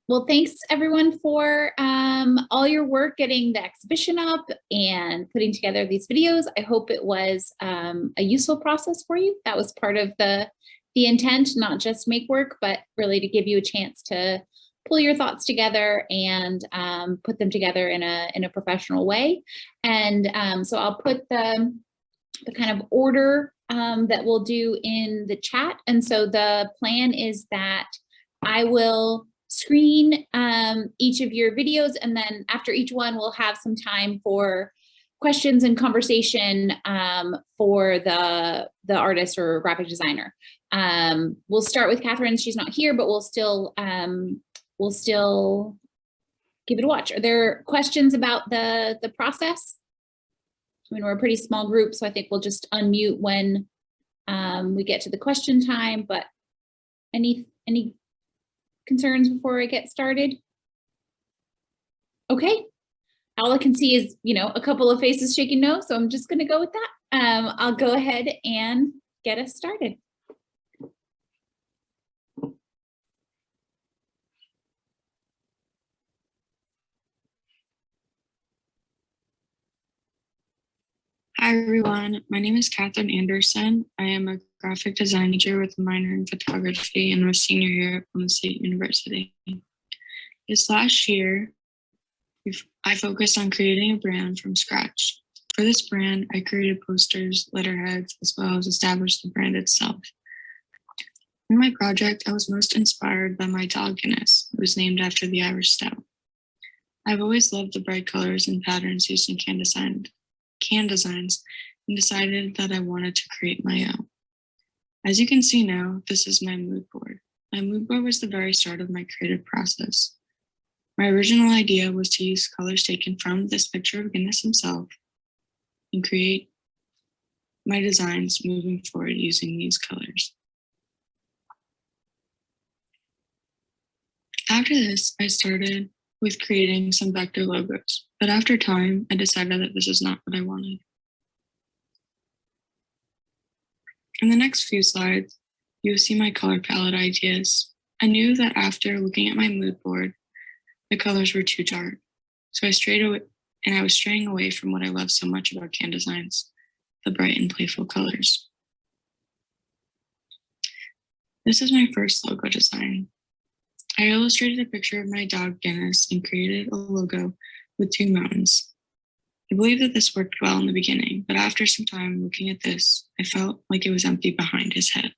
Well, thanks everyone for all your work getting the exhibition up and putting together these videos. I hope it was a useful process for you. That was part of the intent, not just make work, but really to give you a chance to pull your thoughts together and put them together in a professional way. And so I'll put the kind of order that we'll do in the chat. And so the plan is that I will screen each of your videos, and then after each one, we'll have some time for questions and conversation for the artist or graphic designer. We'll start with Kathryn. She's not here, but we'll still give it a watch. Are there questions about the process? I mean, we're a pretty small group, so I think we'll just unmute when we get to the question time, but any concerns before I get started? Okay, all I can see is, a couple of faces shaking no, so I'm just gonna go with that. I'll go ahead and get us started. Hi everyone, my name is Kathryn Anderson. I am a graphic design major with a minor in photography and I'm a senior here at Plymouth State University. This last year, I focused on creating a brand from scratch. For this brand, I created posters, letterheads, as well as established the brand itself. In my project, I was most inspired by my dog Guinness, who was named after the Irish Stout. I've always loved the bright colors and patterns used in can designs and decided that I wanted to create my own. As you can see now, this is my mood board. My mood board was the very start of my creative process. My original idea was to use colors taken from this picture of Guinness himself and create my designs moving forward using these colors. After this, I started with creating some vector logos, but after time, I decided that this is not what I wanted. In the next few slides, you will see my color palette ideas. I knew that after looking at my mood board, the colors were too dark, so I was straying away from what I love so much about can designs, the bright and playful colors. This is my first logo design. I illustrated a picture of my dog Guinness and created a logo with two mountains. I believe that this worked well in the beginning, but after some time looking at this, I felt like it was empty behind his head.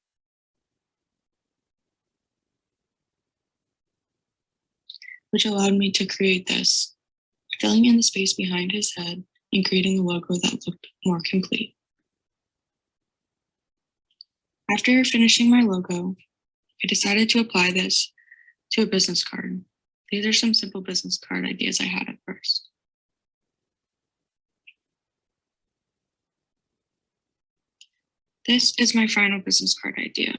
Which allowed me to create this, filling in the space behind his head and creating a logo that looked more complete. After finishing my logo, I decided to apply this to a business card. These are some simple business card ideas I had at first. This is my final business card idea.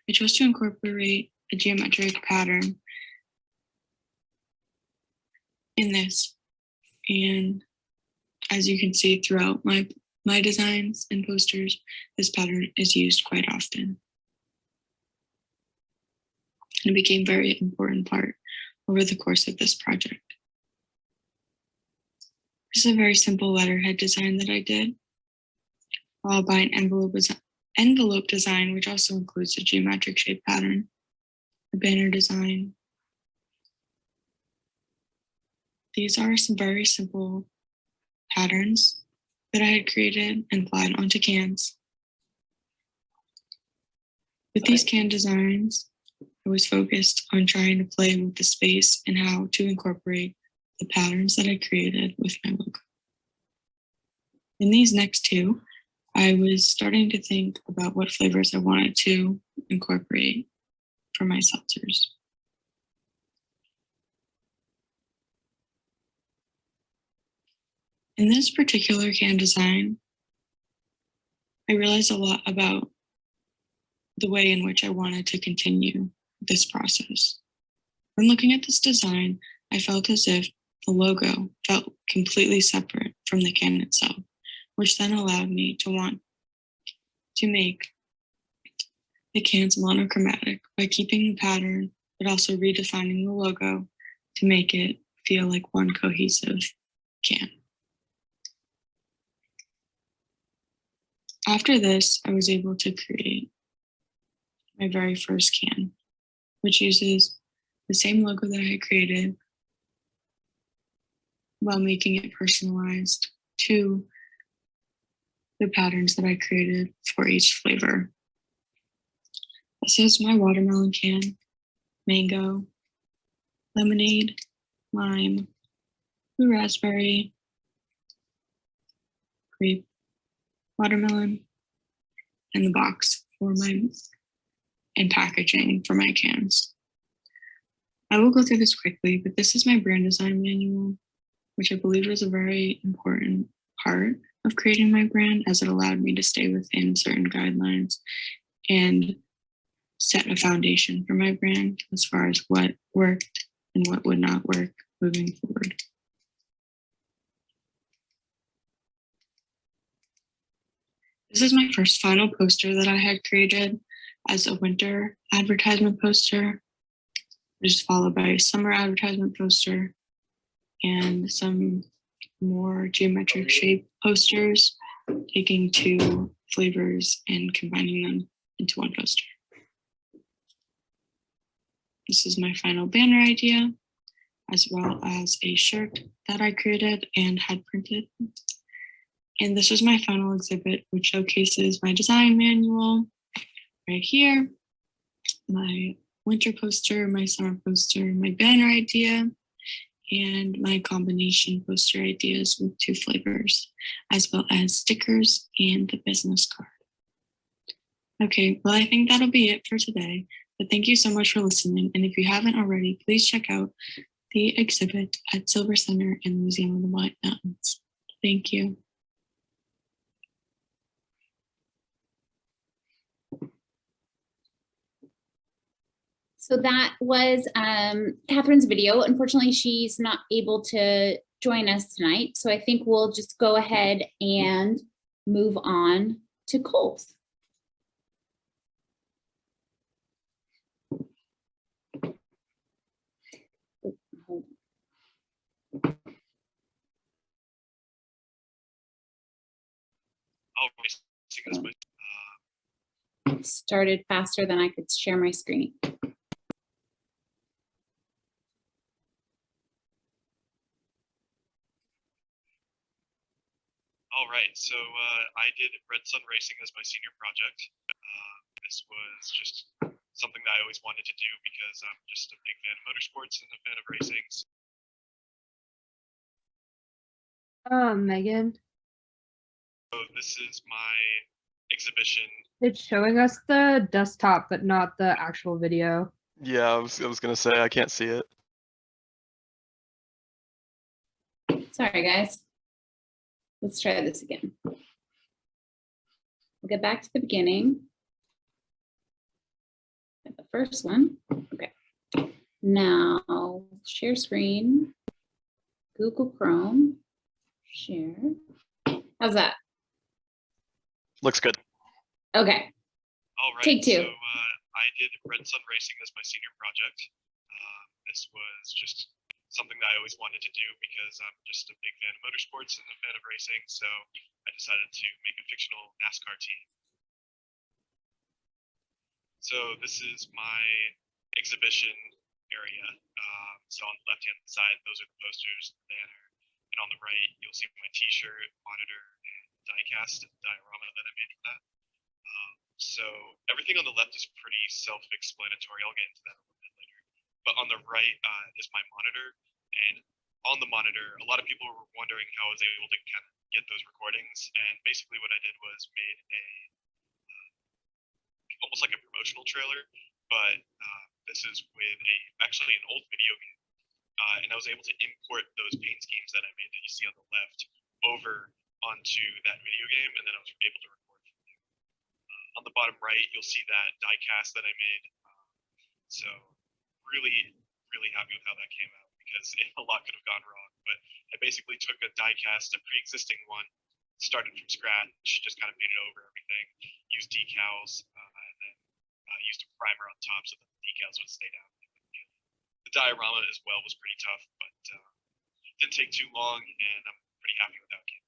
I chose to incorporate a geometric pattern in this. And as you can see throughout my designs and posters, this pattern is used quite often. And it became a very important part over the course of this project. This is a very simple letterhead design that I did, followed by an envelope design, which also includes a geometric shape pattern, a banner design. These are some very simple patterns that I had created and applied onto cans. With these can designs, I was focused on trying to play with the space and how to incorporate the patterns that I created with my logo. In these next two, I was starting to think about what flavors I wanted to incorporate for my seltzers. In this particular can design, I realized a lot about the way in which I wanted to continue this process. When looking at this design, I felt as if the logo felt completely separate from the can itself, which then allowed me to want to make the cans monochromatic by keeping the pattern but also redefining the logo to make it feel like one cohesive can. After this, I was able to create my very first can, which uses the same logo that I had created while making it personalized to the patterns that I created for each flavor. This is my watermelon can, mango, lemonade, lime, blue raspberry, grape, watermelon, and the box for my and packaging for my cans. I will go through this quickly, but this is my brand design manual, which I believe was a very important part of creating my brand, as it allowed me to stay within certain guidelines and set a foundation for my brand as far as what worked and what would not work moving forward. This is my first final poster that I had created as a winter advertisement poster, which is followed by a summer advertisement poster and some more geometric shape posters, taking two flavors and combining them into one poster. This is my final banner idea, as well as a shirt that I created and had printed. And this is my final exhibit, which showcases my design manual right here, my winter poster, my summer poster, my banner idea, and my combination poster ideas with two flavors, as well as stickers and the business card. Okay, well, I think that'll be it for today, but thank you so much for listening. And if you haven't already, please check out the exhibit at Silver Center in the Museum of the White Mountains. Thank you. So that was Kathryn's video. Unfortunately, she's not able to join us tonight. So I think we'll just go ahead and move on to Cole's. It started faster than I could share my screen. All right, so I did Red Sun Racing as my senior project. This was just something that I always wanted to do because I'm just a big fan of motorsports and a fan of racing. Megan, So this is my exhibition. it's showing us the desktop, but not the actual video. Yeah, I was gonna say I can't see it. Sorry, guys. Let's try this again. We'll get back to the beginning. The first one. Okay. Now, share screen. Google Chrome. Share. How's that? Looks good. Okay. All right, Take two. So I did Red Sun Racing as my senior project. This was just something that I always wanted to do because I'm just a big fan of motorsports and a fan of racing. So I decided to make a fictional NASCAR team. So this is my exhibition area. So on the left-hand side, those are the posters, the banner, and on the right, you'll see my T-shirt, monitor, and die-cast diorama that I made for that. So everything on the left is pretty self-explanatory. I'll get into that a little bit later. But on the right is my monitor, and on the monitor, a lot of people were wondering how I was able to kind of get those recordings. And basically, what I did was made a almost like a promotional trailer, but this is with actually an old video game, and I was able to import those paint schemes that I made that you see on the left over onto that video game, and then I was able to record from there. On the bottom right, you'll see that die cast that I made. So really, really happy with how that came out because a lot could have gone wrong. But I basically took a die cast, a pre-existing one, started from scratch, just kind of painted over everything, used decals, and then used a primer on top so that the decals would stay down. the diorama as well was pretty tough, but it didn't take too long, and I'm pretty happy with how it came.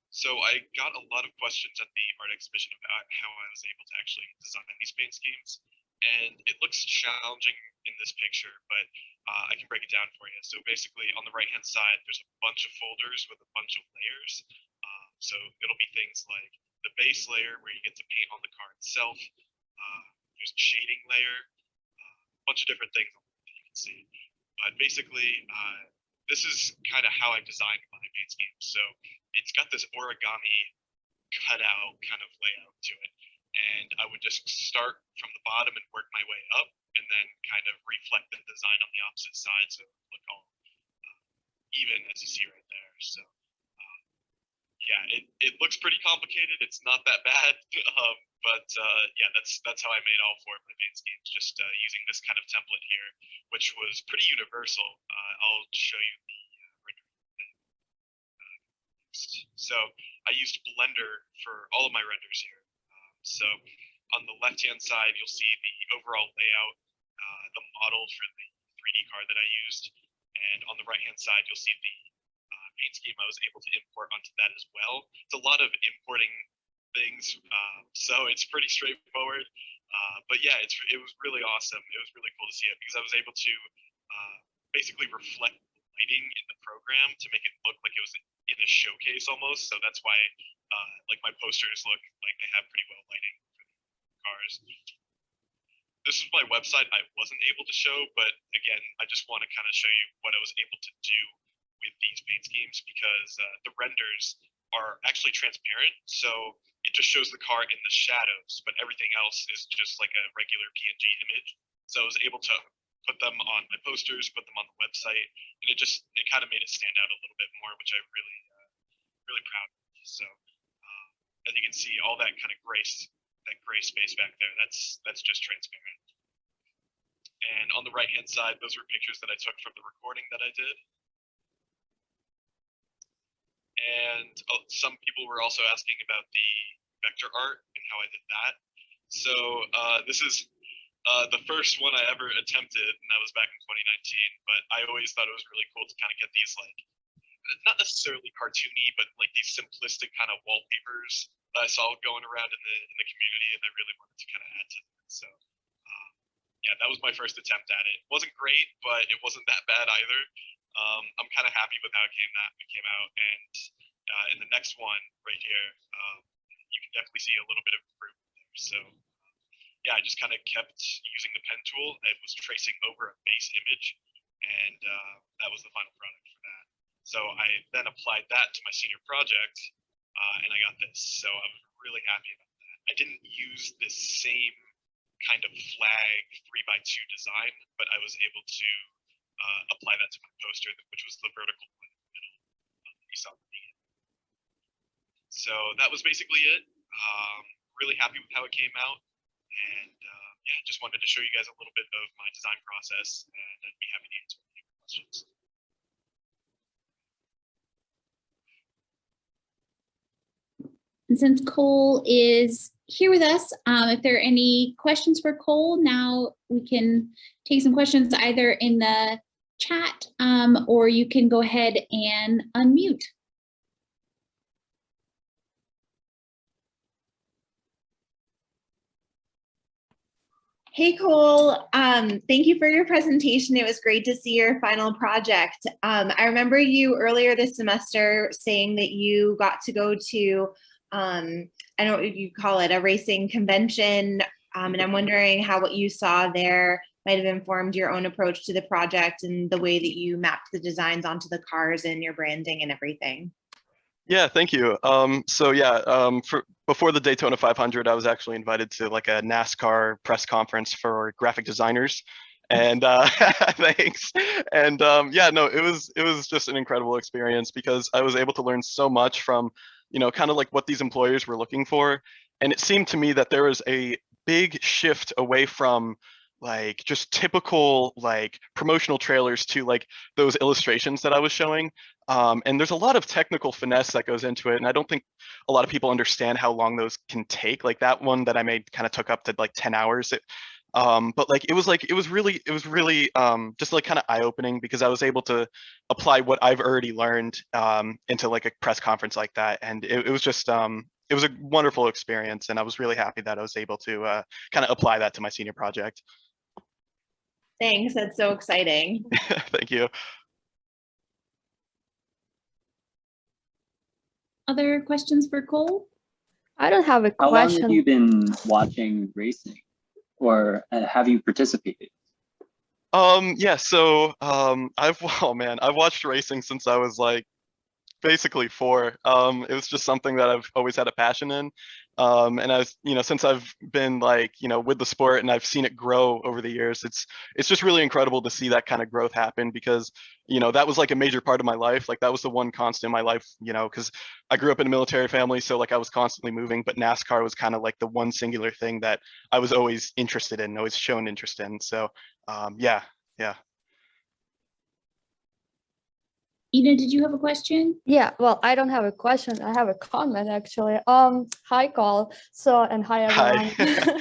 So I got a lot of questions at the art exhibition about how I was able to actually design these paint schemes. And it looks challenging in this picture, but I can break it down for you. So basically on the right-hand side, there's a bunch of folders with a bunch of layers. So it'll be things like the base layer where you get to paint on the car itself. There's a shading layer, a bunch of different things that you can see. But basically, this is kind of how I designed my paint scheme. So it's got this origami cutout kind of layout to it. And I would just start from the bottom and work my way up, and then kind of reflect the design on the opposite side so it would look all even, as you see right there. So yeah, it looks pretty complicated. It's not that bad, but yeah, that's how I made all four of my paint schemes, just using this kind of template here, which was pretty universal. I'll show you the So I used Blender for all of my renders here. So on the left-hand side, you'll see the overall layout, the model for the 3D card that I used. And on the right-hand side, you'll see the paint scheme I was able to import onto that as well. It's a lot of importing things, so it's pretty straightforward. But yeah, it was really awesome. It was really cool to see it because I was able to basically reflect the lighting in the program to make it look like it was in a showcase almost. So that's why like my posters look like they have pretty well lighting for the cars. This is my website I wasn't able to show, but again, I just want to kind of show you what I was able to do with these paint schemes because the renders are actually transparent. So it just shows the car in the shadows, but everything else is just like a regular PNG image. So I was able to put them on my posters, put them on the website, and it kind of made it stand out a little bit more, which I really proud of. So as you can see, all that kind of gray space back there, that's just transparent. And on the right-hand side, those were pictures that I took from the recording that I did. And some people were also asking about the vector art and how I did that. So this is the first one I ever attempted, and that was back in 2019. But I always thought it was really cool to kind of get these, like, not necessarily cartoony, but like these simplistic kind of wallpapers that I saw going around in the community, and I really wanted to kind of add to that. So yeah, that was my first attempt at it. It wasn't great, but it wasn't that bad either. I'm kind of happy with how it came out, and in the next one right here, you can definitely see a little bit of improvement there. So yeah, I just kind of kept using the pen tool. It was tracing over a base image, and that was the final product for that. So I then applied that to my senior project, and I got this. So I was really happy about that. I didn't use this same kind of flag 3x2 design, but I was able to apply that to my poster, which was the vertical one in the middle that you saw at the beginning. So that was basically it. Really happy with how it came out. And yeah, just wanted to show you guys a little bit of my design process, and I'd be happy to answer any questions. And since Cole is here with us, if there are any questions for Cole, now we can take some questions either in the chat or you can go ahead and unmute. Hey, Cole, thank you for your presentation. It was great to see your final project. I remember you earlier this semester saying that you got to go to, I don't know what you call it, a racing convention, and I'm wondering how what you saw there might have informed your own approach to the project and the way that you mapped the designs onto the cars and your branding and everything. Yeah, thank you. So yeah, before the Daytona 500, I was actually invited to like a NASCAR press conference for graphic designers, and thanks. And yeah, no, it was just an incredible experience because I was able to learn so much from, you know, kind of like what these employers were looking for, and it seemed to me that there was a big shift away from like just typical like promotional trailers to like those illustrations that I was showing. And there's a lot of technical finesse that goes into it. And I don't think a lot of people understand how long those can take. Like that one that I made kind of took up to like 10 hours. But like it was really just like kind of eye-opening, because I was able to apply what I've already learned into like a press conference like that, and it was just it was a wonderful experience, and I was really happy that I was able to kind of apply that to my senior project. Thanks, that's so exciting. Thank you. Other questions for Cole? I don't have a How long have question. you been watching racing, or have you participated? Yeah, so I've watched racing since I was like basically 4. It was just something that I've always had a passion in. And I've, since I've been like, with the sport and I've seen it grow over the years, it's just really incredible to see that kind of growth happen, because, that was like a major part of my life. Like that was the one constant in my life, because I grew up in a military family. So like I was constantly moving, but NASCAR was kind of like the one singular thing that I was always interested in, always shown interest in. So yeah. Ina, did you have a question? Yeah, well, I don't have a question. I have a comment actually. Hi, Cole. And hi everyone. Hi.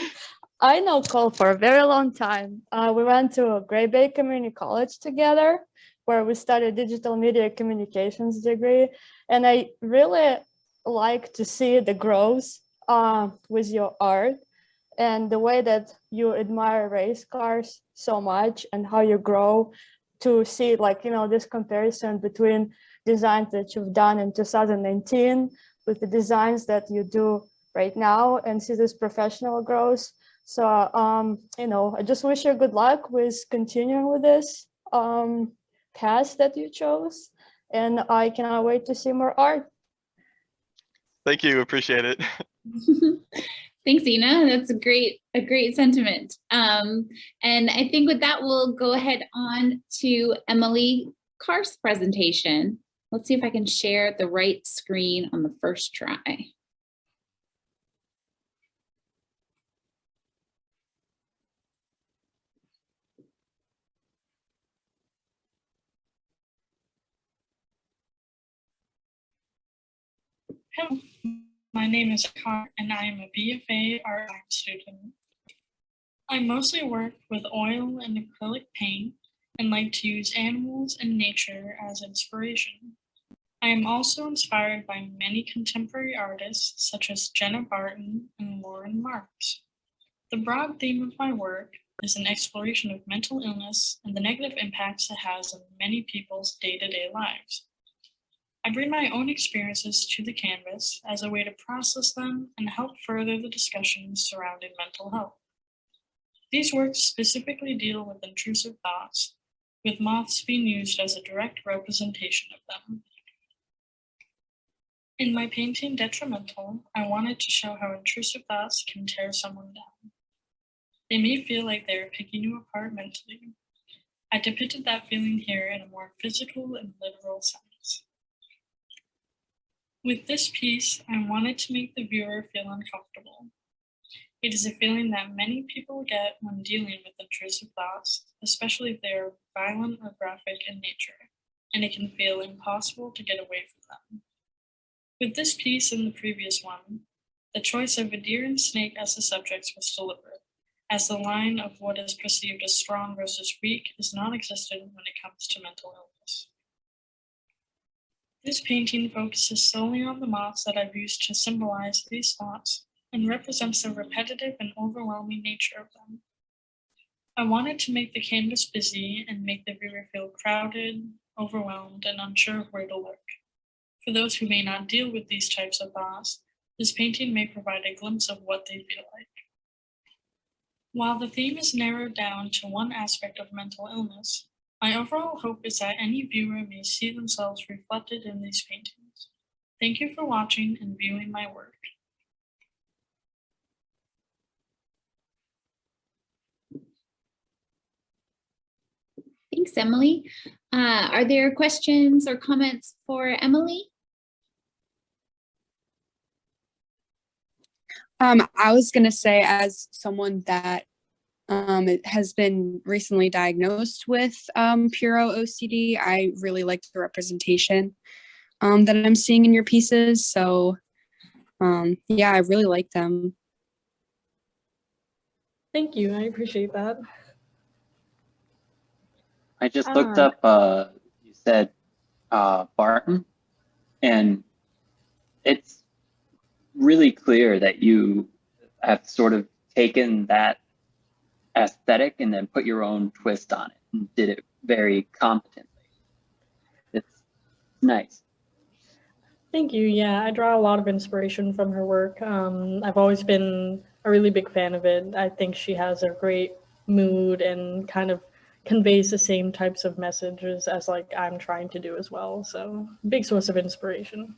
I know Cole for a very long time. We went to Gray Bay Community College together, where we studied digital media communications degree. And I really like to see the growth with your art, and the way that you admire race cars so much, and how you grow to see like, this comparison between designs that you've done in 2019 with the designs that you do right now, and see this professional growth. So, I just wish you good luck with continuing with this path that you chose. And I cannot wait to see more art. Thank you. Appreciate it. Thanks, Ina. That's a great sentiment. And I think with that, we'll go ahead on to Emily Karf's presentation. Let's see if I can share the right screen on the first try. Hello, my name is Carr, and I am a BFA art student. I mostly work with oil and acrylic paint and like to use animals and nature as inspiration. I am also inspired by many contemporary artists such as Jenna Barton and Lauren Marks. The broad theme of my work is an exploration of mental illness and the negative impacts it has on many people's day-to-day lives. I bring my own experiences to the canvas as a way to process them and help further the discussions surrounding mental health. These works specifically deal with intrusive thoughts, with moths being used as a direct representation of them. In my painting Detrimental, I wanted to show how intrusive thoughts can tear someone down. They may feel like they are picking you apart mentally. I depicted that feeling here in a more physical and literal sense. With this piece, I wanted to make the viewer feel uncomfortable. It is a feeling that many people get when dealing with intrusive thoughts, especially if they are violent or graphic in nature, and it can feel impossible to get away from them. With this piece and the previous one, the choice of a deer and snake as the subjects was deliberate, as the line of what is perceived as strong versus weak is non-existent when it comes to mental illness. This painting focuses solely on the moths that I've used to symbolize these thoughts and represents the repetitive and overwhelming nature of them. I wanted to make the canvas busy and make the viewer feel crowded, overwhelmed, and unsure of where to look. For those who may not deal with these types of thoughts, this painting may provide a glimpse of what they feel like. While the theme is narrowed down to one aspect of mental illness, my overall hope is that any viewer may see themselves reflected in these paintings. Thank you for watching and viewing my work. Thanks, Emily. Are there questions or comments for Emily? I was going to say, as someone that has been recently diagnosed with Puro OCD, I really like the representation that I'm seeing in your pieces. So yeah, I really like them. Thank you. I appreciate that. I just looked up, you said Barton, and it's really clear that you have sort of taken that aesthetic and then put your own twist on it and did it very competently. It's nice. Thank you. Yeah, I draw a lot of inspiration from her work. I've always been a really big fan of it. I think she has a great mood and kind of conveys the same types of messages as like I'm trying to do as well. So big source of inspiration.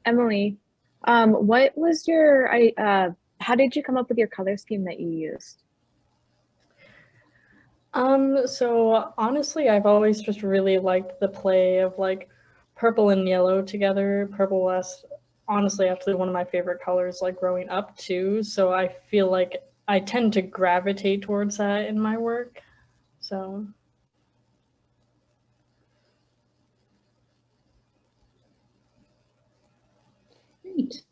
Emily, what was your, how did you come up with your color scheme that you used? So honestly, I've always just really liked the play of like purple and yellow together. Purple was honestly actually one of my favorite colors like growing up too. So I feel like I tend to gravitate towards that in my work. So. Great.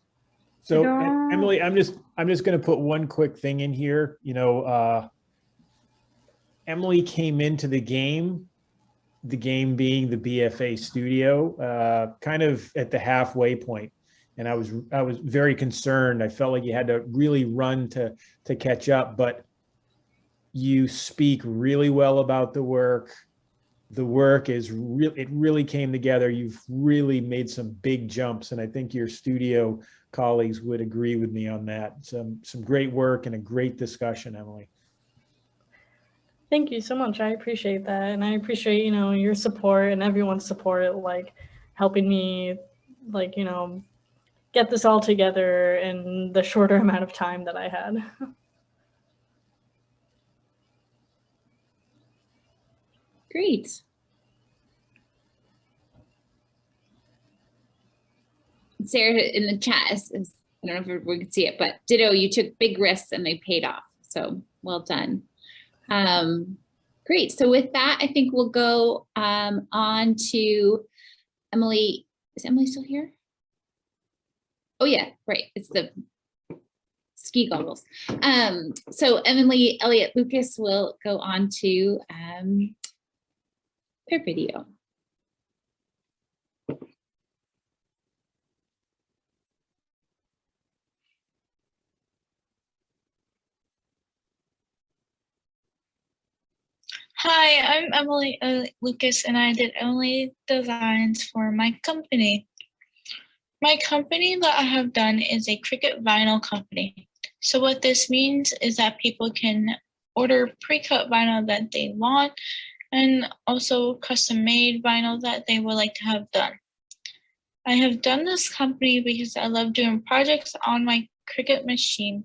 So Emily, I'm just going to put one quick thing in here. You know, Emily came into the game being the BFA studio, kind of at the halfway point. And I was very concerned. I felt like you had to really run to catch up, but you speak really well about the work. The work is it really came together. You've really made some big jumps, and I think your studio colleagues would agree with me on that. Some great work and a great discussion, Emily. Thank you so much. I appreciate that. And I appreciate, you know, your support and everyone's support, like helping me, like, you know, get this all together in the shorter amount of time that I had. Great. Sarah in the chat is I don't know if we can see it, but ditto, you took big risks and they paid off. So well done. Great. So with that, I think we'll go on to Emily. Is Emily still here? Oh yeah, right. It's the ski goggles. So Emily Elliott-Lucas will go on to her video. Hi, I'm Emily Lucas, and I did only designs for my company. My company that I have done is a Cricut vinyl company. So what this means is that people can order pre-cut vinyl that they want and also custom-made vinyl that they would like to have done. I have done this company because I love doing projects on my Cricut machine.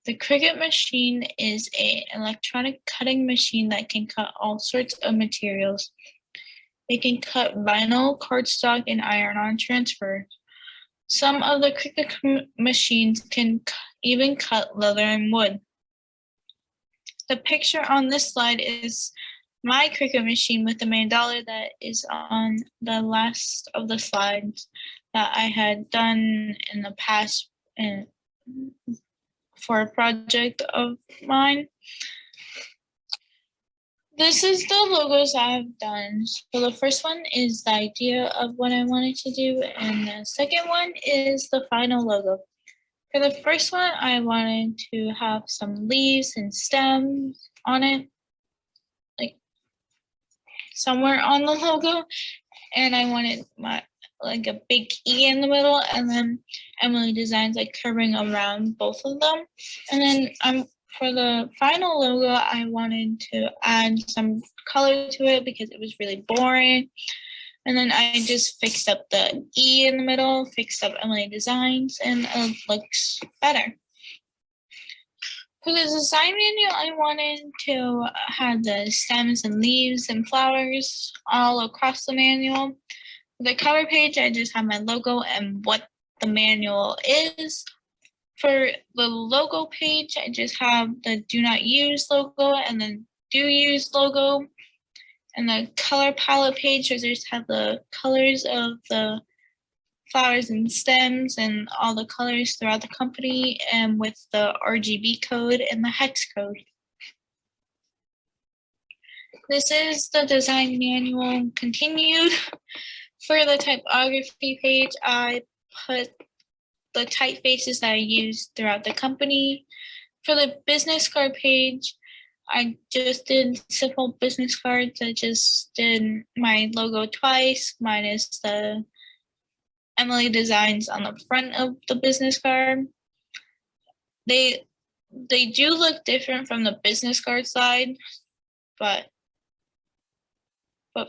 The Cricut machine is an electronic cutting machine that can cut all sorts of materials. It can cut vinyl, cardstock, and iron-on transfer. Some of the Cricut machines can even cut leather and wood. The picture on this slide is my Cricut machine with the mandala that is on the last of the slides that I had done in the past for a project of mine. This is the logos I've done. So the first one is the idea of what I wanted to do, and the second one is the final logo. For the first one, I wanted to have some leaves and stems on it, like somewhere on the logo, and I wanted like a big E in the middle, and then Emily designs like curving around both of them. And then for the final logo, I wanted to add some color to it because it was really boring. And then I just fixed up the E in the middle, fixed up Emily designs, and it looks better. For the design manual, I wanted to have the stems and leaves and flowers all across the manual. For the cover page, I just have my logo and what the manual is. For the logo page, I just have the do not use logo and the do use logo. And the color palette page, I just have the colors of the flowers and stems and all the colors throughout the company, and with the RGB code and the hex code. This is the design manual continued. For the typography page, I put the typefaces that I used throughout the company. For the business card page, I just did simple business cards. I just did my logo twice, minus the Emily designs on the front of the business card. They do look different from the business card side, but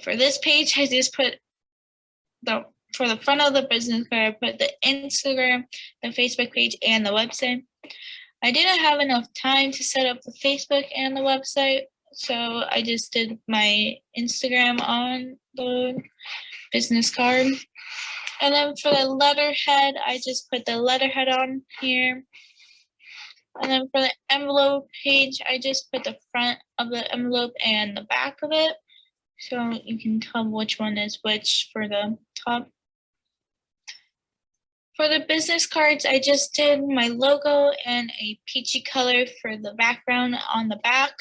for this page, I just put for the front of the business card, I put the Instagram, the Facebook page, and the website. I didn't have enough time to set up the Facebook and the website, so I just did my Instagram on the business card. And then for the letterhead, I just put the letterhead on here. And then for the envelope page, I just put the front of the envelope and the back of it, so you can tell which one is which for the top. For the business cards, I just did my logo and a peachy color for the background on the back.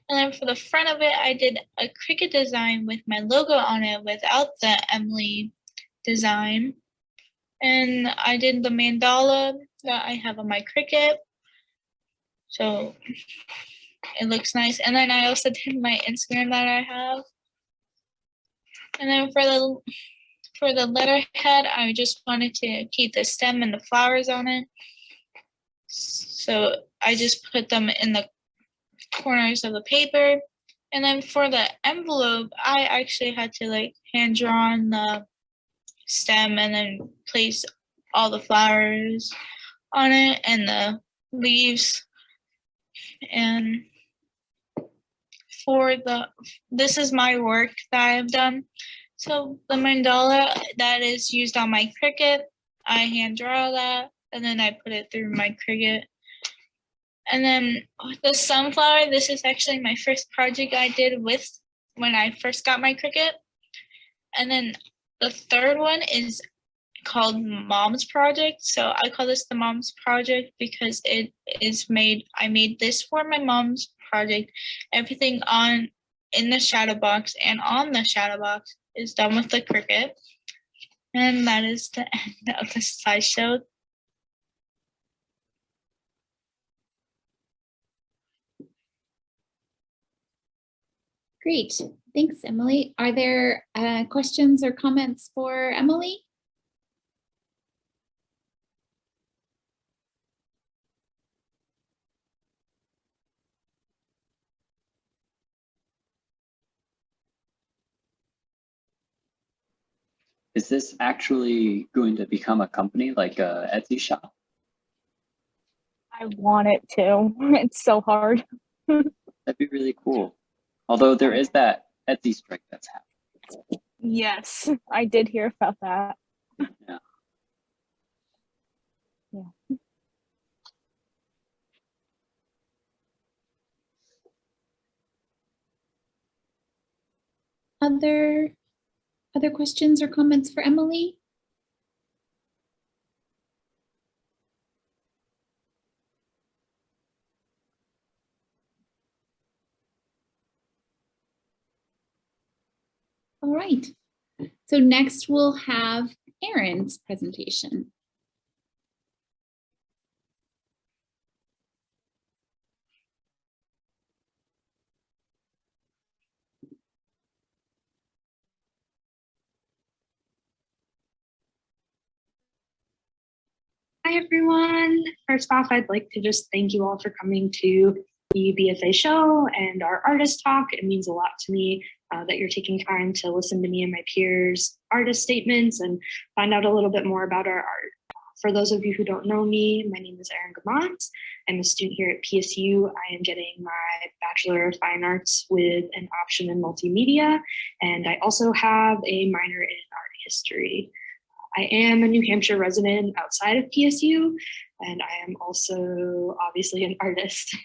And then for the front of it, I did a Cricut design with my logo on it without the Emily design. And I did the mandala that I have on my Cricut, so it looks nice. And then I also did my Instagram that I have. And then for the letterhead, I just wanted to keep the stem and the flowers on it, so I just put them in the corners of the paper. And then for the envelope, I actually had to like hand draw on the stem and then place all the flowers on it and the leaves. And this is my work that I've done. So the mandala that is used on my Cricut, I hand draw that and then I put it through my Cricut. And then the sunflower, this is actually my first project I did with when I first got my Cricut. And then the third one is called Mom's Project. So I call this the Mom's Project because it is I made this for my mom's project. Everything in the shadow box and on the shadow box is done with the Cricut. And that is the end of the slideshow. Great. Thanks, Emily. Are there questions or comments for Emily? Is this actually going to become a company, like a Etsy shop? I want it to. It's so hard. That'd be really cool. Although there is that Etsy strike that's happening. Yes, I did hear about that. Yeah. Yeah. Other questions or comments for Emily? All right. So next we'll have Erin's presentation. Hi, everyone. First off, I'd like to just thank you all for coming to the BFA show and our artist talk. It means a lot to me that you're taking time to listen to me and my peers' artist statements and find out a little bit more about our art. For those of you who don't know me, my name is Erin Gaumond. I'm a student here at PSU. I am getting my Bachelor of Fine Arts with an option in multimedia, and I also have a minor in art history. I am a New Hampshire resident outside of PSU, and I am also obviously an artist.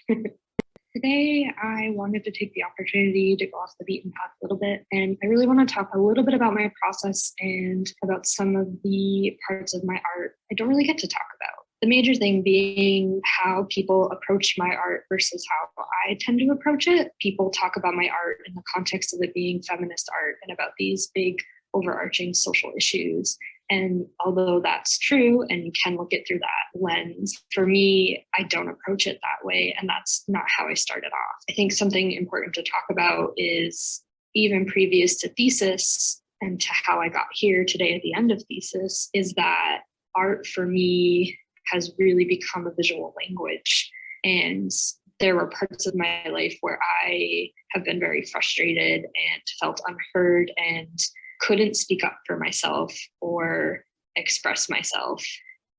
Today, I wanted to take the opportunity to go off the beaten path a little bit, and I really want to talk a little bit about my process and about some of the parts of my art I don't really get to talk about. The major thing being how people approach my art versus how I tend to approach it. People talk about my art in the context of it being feminist art and about these big overarching social issues. And although that's true, and you can look it through that lens, for me, I don't approach it that way. And that's not how I started off. I think something important to talk about is even previous to thesis and to how I got here today at the end of thesis, is that art for me has really become a visual language. And there were parts of my life where I have been very frustrated and felt unheard and couldn't speak up for myself or express myself.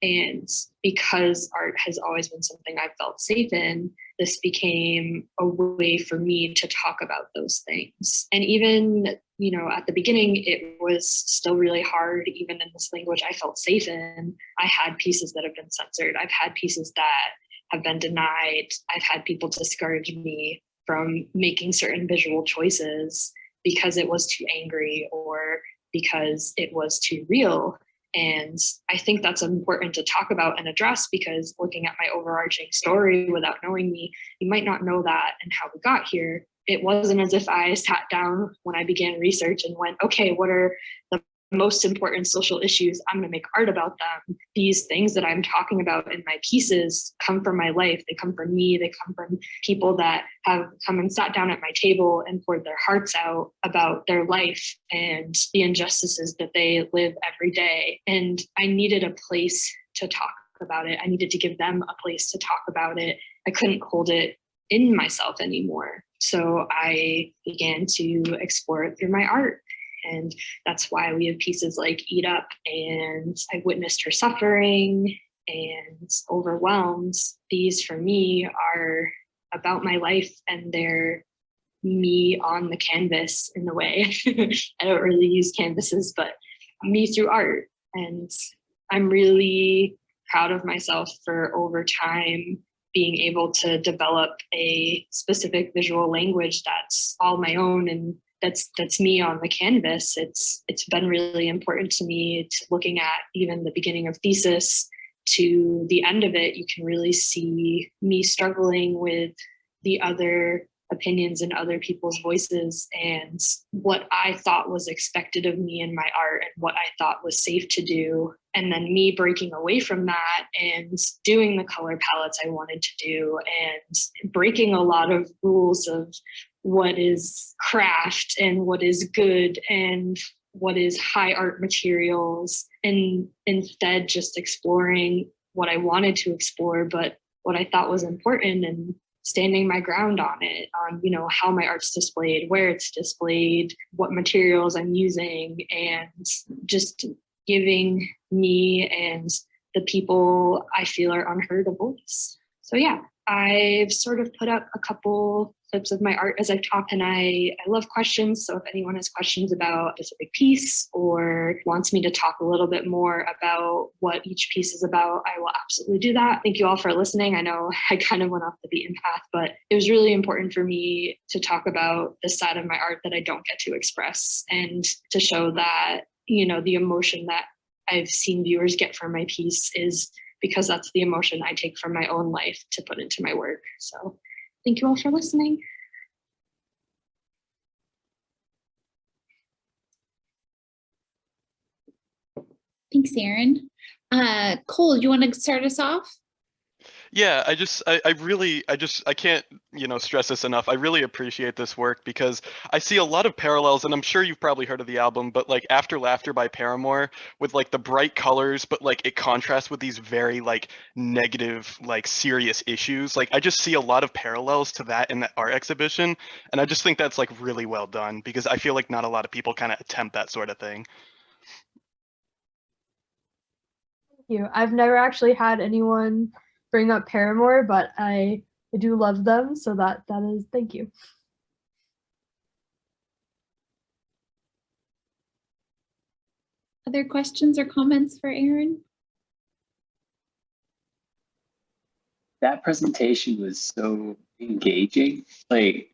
And because art has always been something I felt safe in, this became a way for me to talk about those things. And even, at the beginning, it was still really hard, even in this language I felt safe in. I had pieces that have been censored. I've had pieces that have been denied. I've had people discourage me from making certain visual choices because it was too angry or because it was too real. And I think that's important to talk about and address, because looking at my overarching story without knowing me, you might not know that and how we got here. It wasn't as if I sat down when I began research and went, okay, what are the most important social issues? I'm going to make art about them. These things that I'm talking about in my pieces come from my life. They come from me. They come from people that have come and sat down at my table and poured their hearts out about their life and the injustices that they live every day. And I needed a place to talk about it. I needed to give them a place to talk about it. I couldn't hold it in myself anymore. So I began to explore it through my art. And that's why we have pieces like Eat Up and I Witnessed Her Suffering and Overwhelmed. These for me are about my life, and they're me on the canvas in a way. I don't really use canvases, but me through art. And I'm really proud of myself for over time being able to develop a specific visual language that's all my own, and that's me on the canvas. It's been really important to me. To looking at even the beginning of thesis to the end of it, you can really see me struggling with the other opinions and other people's voices and what I thought was expected of me in my art and what I thought was safe to do. And then me breaking away from that and doing the color palettes I wanted to do and breaking a lot of rules of what is craft and what is good and what is high art materials, and instead just exploring what I wanted to explore, but what I thought was important, and standing my ground on it, on, how my art's displayed, where it's displayed, what materials I'm using, and just giving me and the people I feel are unheard a voice. So yeah, I've sort of put up a couple clips of my art as I've talked, and I love questions. So if anyone has questions about a specific piece or wants me to talk a little bit more about what each piece is about, I will absolutely do that. Thank you all for listening. I know I kind of went off the beaten path, but it was really important for me to talk about this side of my art that I don't get to express, and to show that, the emotion that I've seen viewers get from my piece is because that's the emotion I take from my own life to put into my work. So thank you all for listening. Thanks, Erin. Cole, do you want to start us off? Yeah, I can't, stress this enough. I really appreciate this work because I see a lot of parallels, and I'm sure you've probably heard of the album, but like After Laughter by Paramore, with like the bright colors, but like it contrasts with these very like negative, like serious issues. Like I just see a lot of parallels to that in that art exhibition. And I just think that's like really well done, because I feel like not a lot of people kind of attempt that sort of thing. Thank you. I've never actually had anyone bring up Paramore, but I do love them, so that is, thank you. Other questions or comments for Erin? That presentation was so engaging. Like,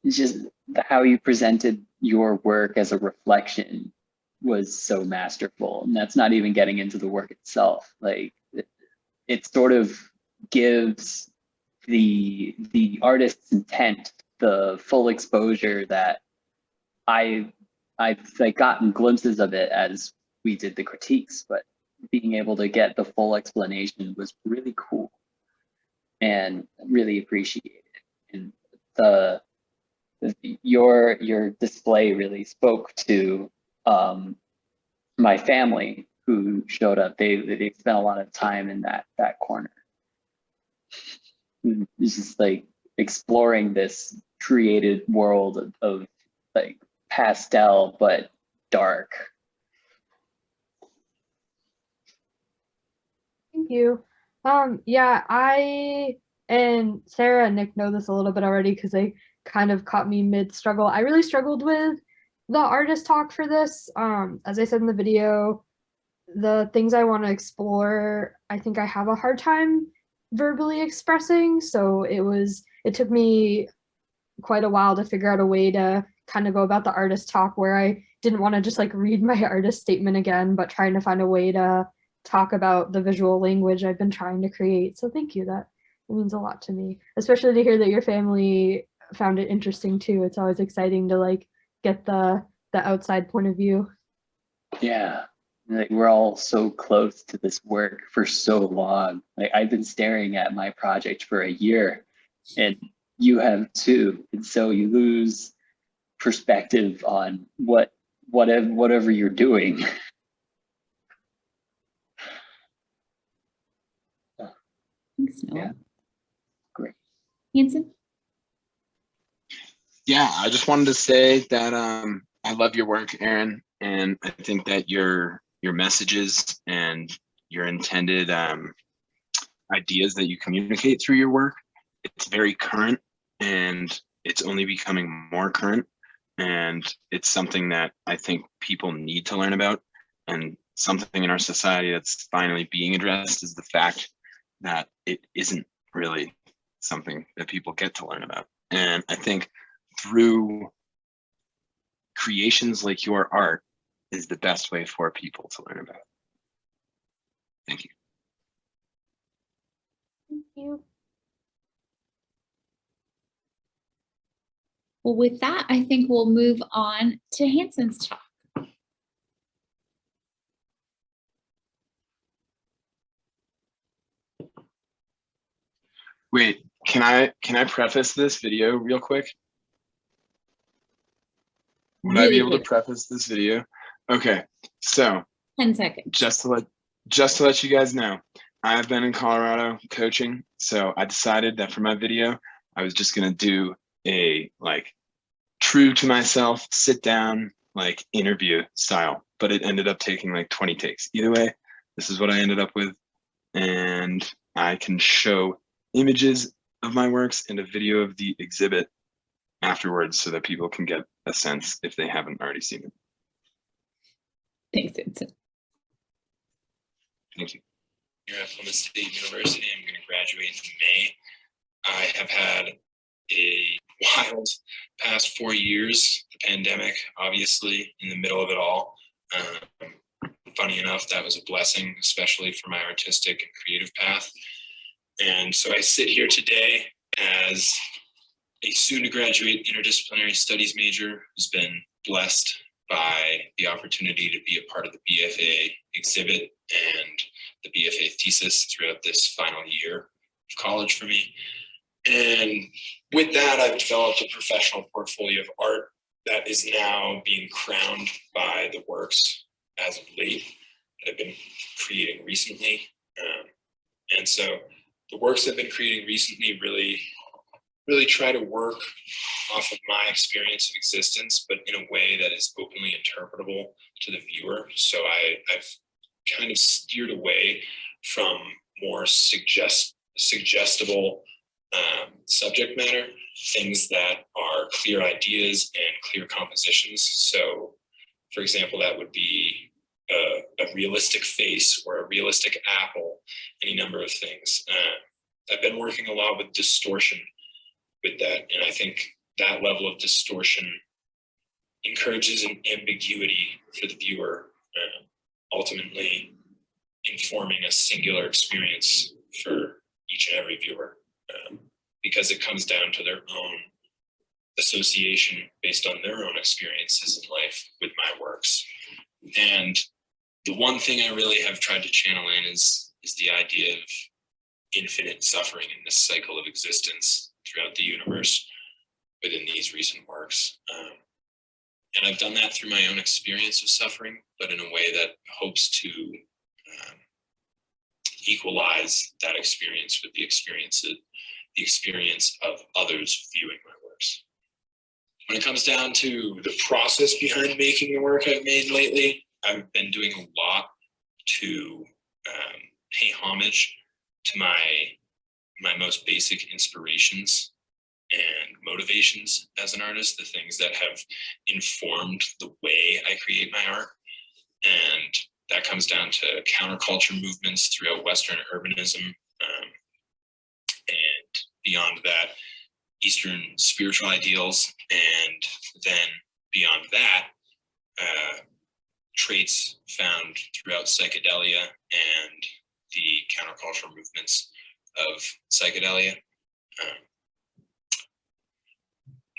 it's just how you presented your work as a reflection was so masterful. And that's not even getting into the work itself. Like, it sort of gives the artist's intent the full exposure that I've like gotten glimpses of it as we did the critiques, but being able to get the full explanation was really cool and really appreciated. And your display really spoke to my family who showed up. They spent a lot of time in that corner. It's just like exploring this created world of like pastel but dark. Thank you. Yeah, I and Sarah and Nick know this a little bit already because they kind of caught me mid-struggle. I really struggled with the artist talk for this. As I said in the video, the things I want to explore, I think I have a hard time verbally expressing. So it took me quite a while to figure out a way to kind of go about the artist talk where I didn't want to just like read my artist statement again, but trying to find a way to talk about the visual language I've been trying to create. So thank you. That means a lot to me, especially to hear that your family found it interesting too. It's always exciting to like get the outside point of view. Yeah, like we're all so close to this work for so long. Like I've been staring at my project for a year and you have too. And so you lose perspective on whatever you're doing. Thanks, Noah. Yeah. Great. Hansen? Yeah, I just wanted to say that I love your work, Erin, and I think that your messages and your intended ideas that you communicate through your work, it's very current and it's only becoming more current, and it's something that I think people need to learn about, and something in our society that's finally being addressed is the fact that it isn't really something that people get to learn about. And I think through creations like your art is the best way for people to learn about it. Thank you. Thank you. Well, with that, I think we'll move on to Hansen's talk. Wait, can I preface this video real quick? Would I be able to preface this video? Okay, so 10 seconds. Just to let you guys know, I've been in Colorado coaching, so I decided that for my video, I was just gonna do a like true to myself, sit down, like interview style, but it ended up taking like 20 takes. Either way, this is what I ended up with, and I can show images of my works and a video of the exhibit afterwards so that people can get a sense if they haven't already seen it. Thanks, Hansen. Thank you. Here at Plymouth State University, I'm going to graduate in May. I have had a wild past 4 years, the pandemic, obviously, in the middle of it all. Funny enough, that was a blessing, especially for my artistic and creative path. And so I sit here today as a soon-to-graduate interdisciplinary studies major who's been blessed by the opportunity to be a part of the BFA exhibit and the BFA thesis throughout this final year of college for me. And with that, I've developed a professional portfolio of art that is now being crowned by the works as of late that I've been creating recently. And so the works I've been creating recently really try to work off of my experience of existence, but in a way that is openly interpretable to the viewer. So I've kind of steered away from more suggestible subject matter, things that are clear ideas and clear compositions. So, for example, that would be a realistic face or a realistic apple, any number of things. I've been working a lot with distortion with that, and I think that level of distortion encourages an ambiguity for the viewer, ultimately informing a singular experience for each and every viewer, because it comes down to their own association based on their own experiences in life with my works. And the one thing I really have tried to channel in is the idea of infinite suffering in this cycle of existence throughout the universe within these recent works. And I've done that through my own experience of suffering, but in a way that hopes to equalize that experience with the experience of others viewing my works. When it comes down to the process behind making the work I've made lately, I've been doing a lot to pay homage to my most basic inspirations and motivations as an artist, the things that have informed the way I create my art. And that comes down to counterculture movements throughout Western urbanism, and beyond that, Eastern spiritual ideals, and then beyond that, traits found throughout psychedelia and the countercultural movements of psychedelia,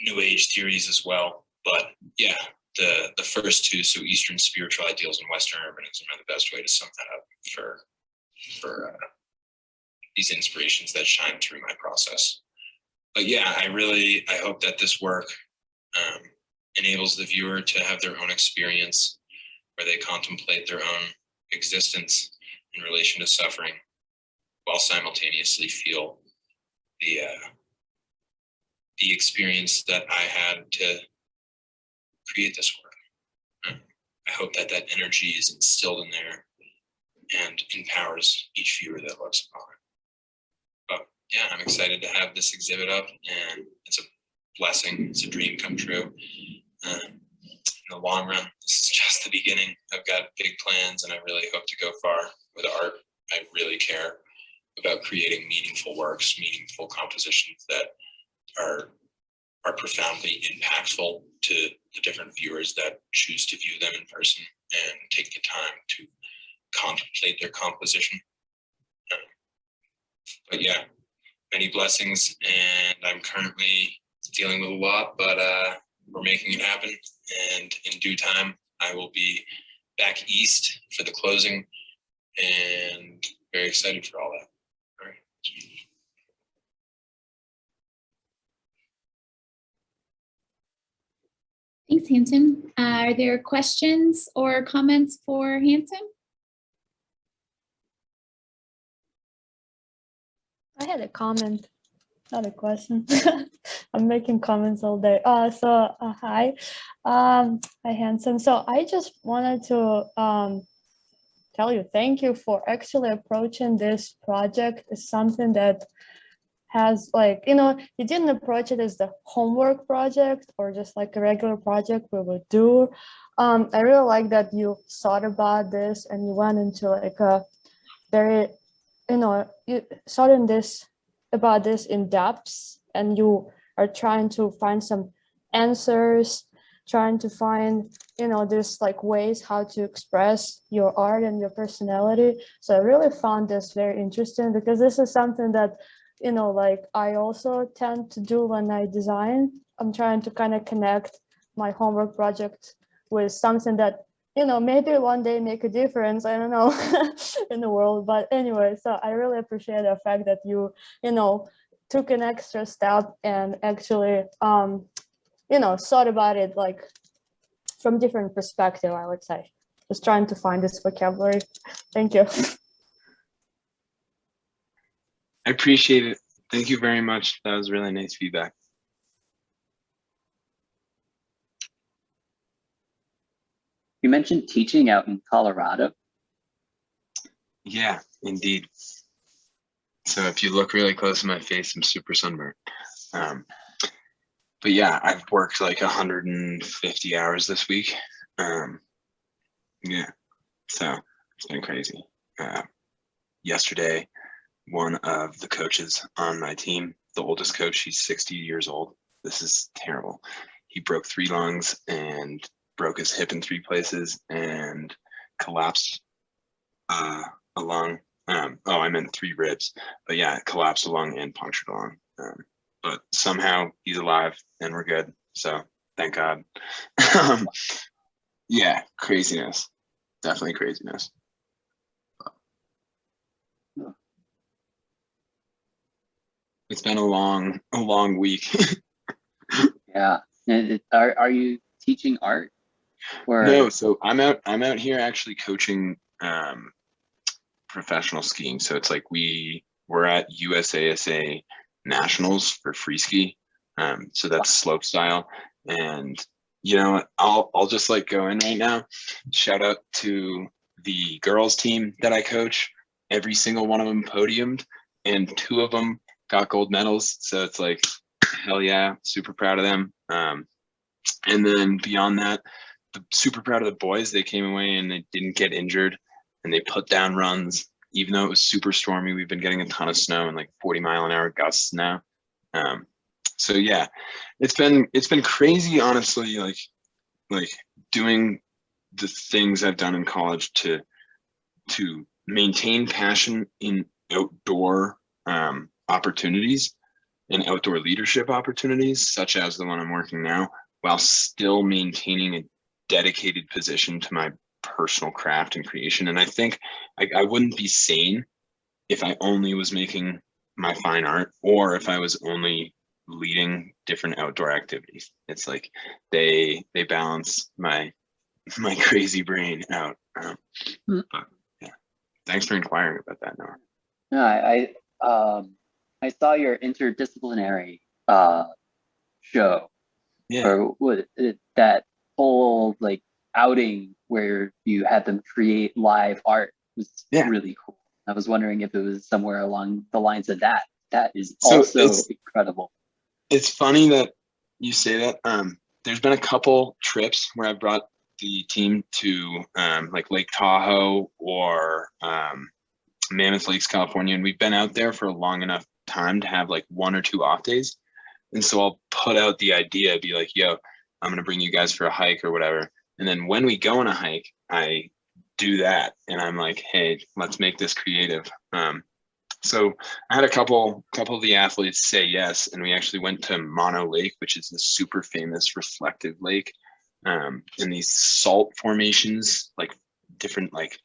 New Age theories as well. But yeah, the first two, so Eastern spiritual ideals and Western urbanism, are the best way to sum that up for these inspirations that shine through my process. But yeah, I hope that this work enables the viewer to have their own experience where they contemplate their own existence in relation to suffering, while simultaneously feel the experience that I had to create this work. I hope that energy is instilled in there and empowers each viewer that looks upon it. But yeah, I'm excited to have this exhibit up, and it's a blessing. It's a dream come true. In the long run, this is just the beginning. I've got big plans, and I really hope to go far with art. I really care about creating meaningful works, meaningful compositions that are profoundly impactful to the different viewers that choose to view them in person and take the time to contemplate their composition. But yeah, many blessings, and I'm currently dealing with a lot, but we're making it happen. And in due time, I will be back east for the closing, and very excited for all that. All right. Thanks, Hansen. Are there questions or comments for Hansen? I had a comment, not a question. I'm making comments all day. Hi, hi Hansen. So I just wanted to tell you thank you for actually approaching this project as something that has, like, you know, you didn't approach it as the homework project or just like a regular project we would do. I really like that you thought about this and you went into like a very, you know, you thought about this in depth, and you are trying to find some answers, trying to find, you know, this like ways how to express your art and your personality. So I really found this very interesting, because this is something that, you know, like I also tend to do when I design. I'm trying to kind of connect my homework project with something that, you know, maybe one day make a difference, I don't know, in the world. But anyway, so I really appreciate the fact that you know, took an extra step and actually, you know, thought about it like from different perspective, I would say. Just trying to find this vocabulary. Thank you. I appreciate it. Thank you very much. That was really nice feedback. You mentioned teaching out in Colorado. Yeah, indeed. So if you look really close to my face, I'm super sunburned. But yeah, I've worked like 150 hours this week. Yeah, so it's been crazy. Yesterday, one of the coaches on my team, the oldest coach. He's 60 years old. This is terrible. He broke 3 lungs and broke his hip in 3 places and collapsed a lung. I meant 3 ribs, but yeah, collapsed a lung and punctured a lung. But somehow he's alive and we're good. So thank God. Yeah, craziness. Definitely craziness. It's been a long week. Yeah. And are you teaching art? Or No, so I'm out here actually coaching professional skiing. So it's like we're at USASA Nationals for free ski. So that's slope style. And you know what, I'll just like go in right now. Shout out to the girls team that I coach. Every single one of them podiumed and 2 of them got gold medals. So it's like, hell yeah, super proud of them. And then beyond that, super proud of the boys. They came away and they didn't get injured and they put down runs, even though it was super stormy. We've been getting a ton of snow and like 40-mile-an-hour gusts now. So yeah, it's been crazy, honestly, like doing the things I've done in college to maintain passion in outdoor opportunities and outdoor leadership opportunities, such as the one I'm working now, while still maintaining a dedicated position to my personal craft and creation. And I think I wouldn't be sane if I only was making my fine art or if I was only leading different outdoor activities. It's like they balance my crazy brain out. But yeah, thanks for inquiring about that, Noah. No, I saw your interdisciplinary show. Yeah. Or what that whole like outing where you had them create live art was really cool. I was wondering if it was somewhere along the lines of that. That is also incredible. It's funny that you say that. There's been a couple trips where I brought the team to like Lake Tahoe or Mammoth Lakes, California, and we've been out there for a long enough time to have like 1 or 2 off days. And so I'll put out the idea, be like, yo, I'm going to bring you guys for a hike or whatever. And then when we go on a hike, I do that. And I'm like, hey, let's make this creative. So I had a couple of the athletes say yes. And we actually went to Mono Lake, which is the super famous reflective lake. And these salt formations, like different, like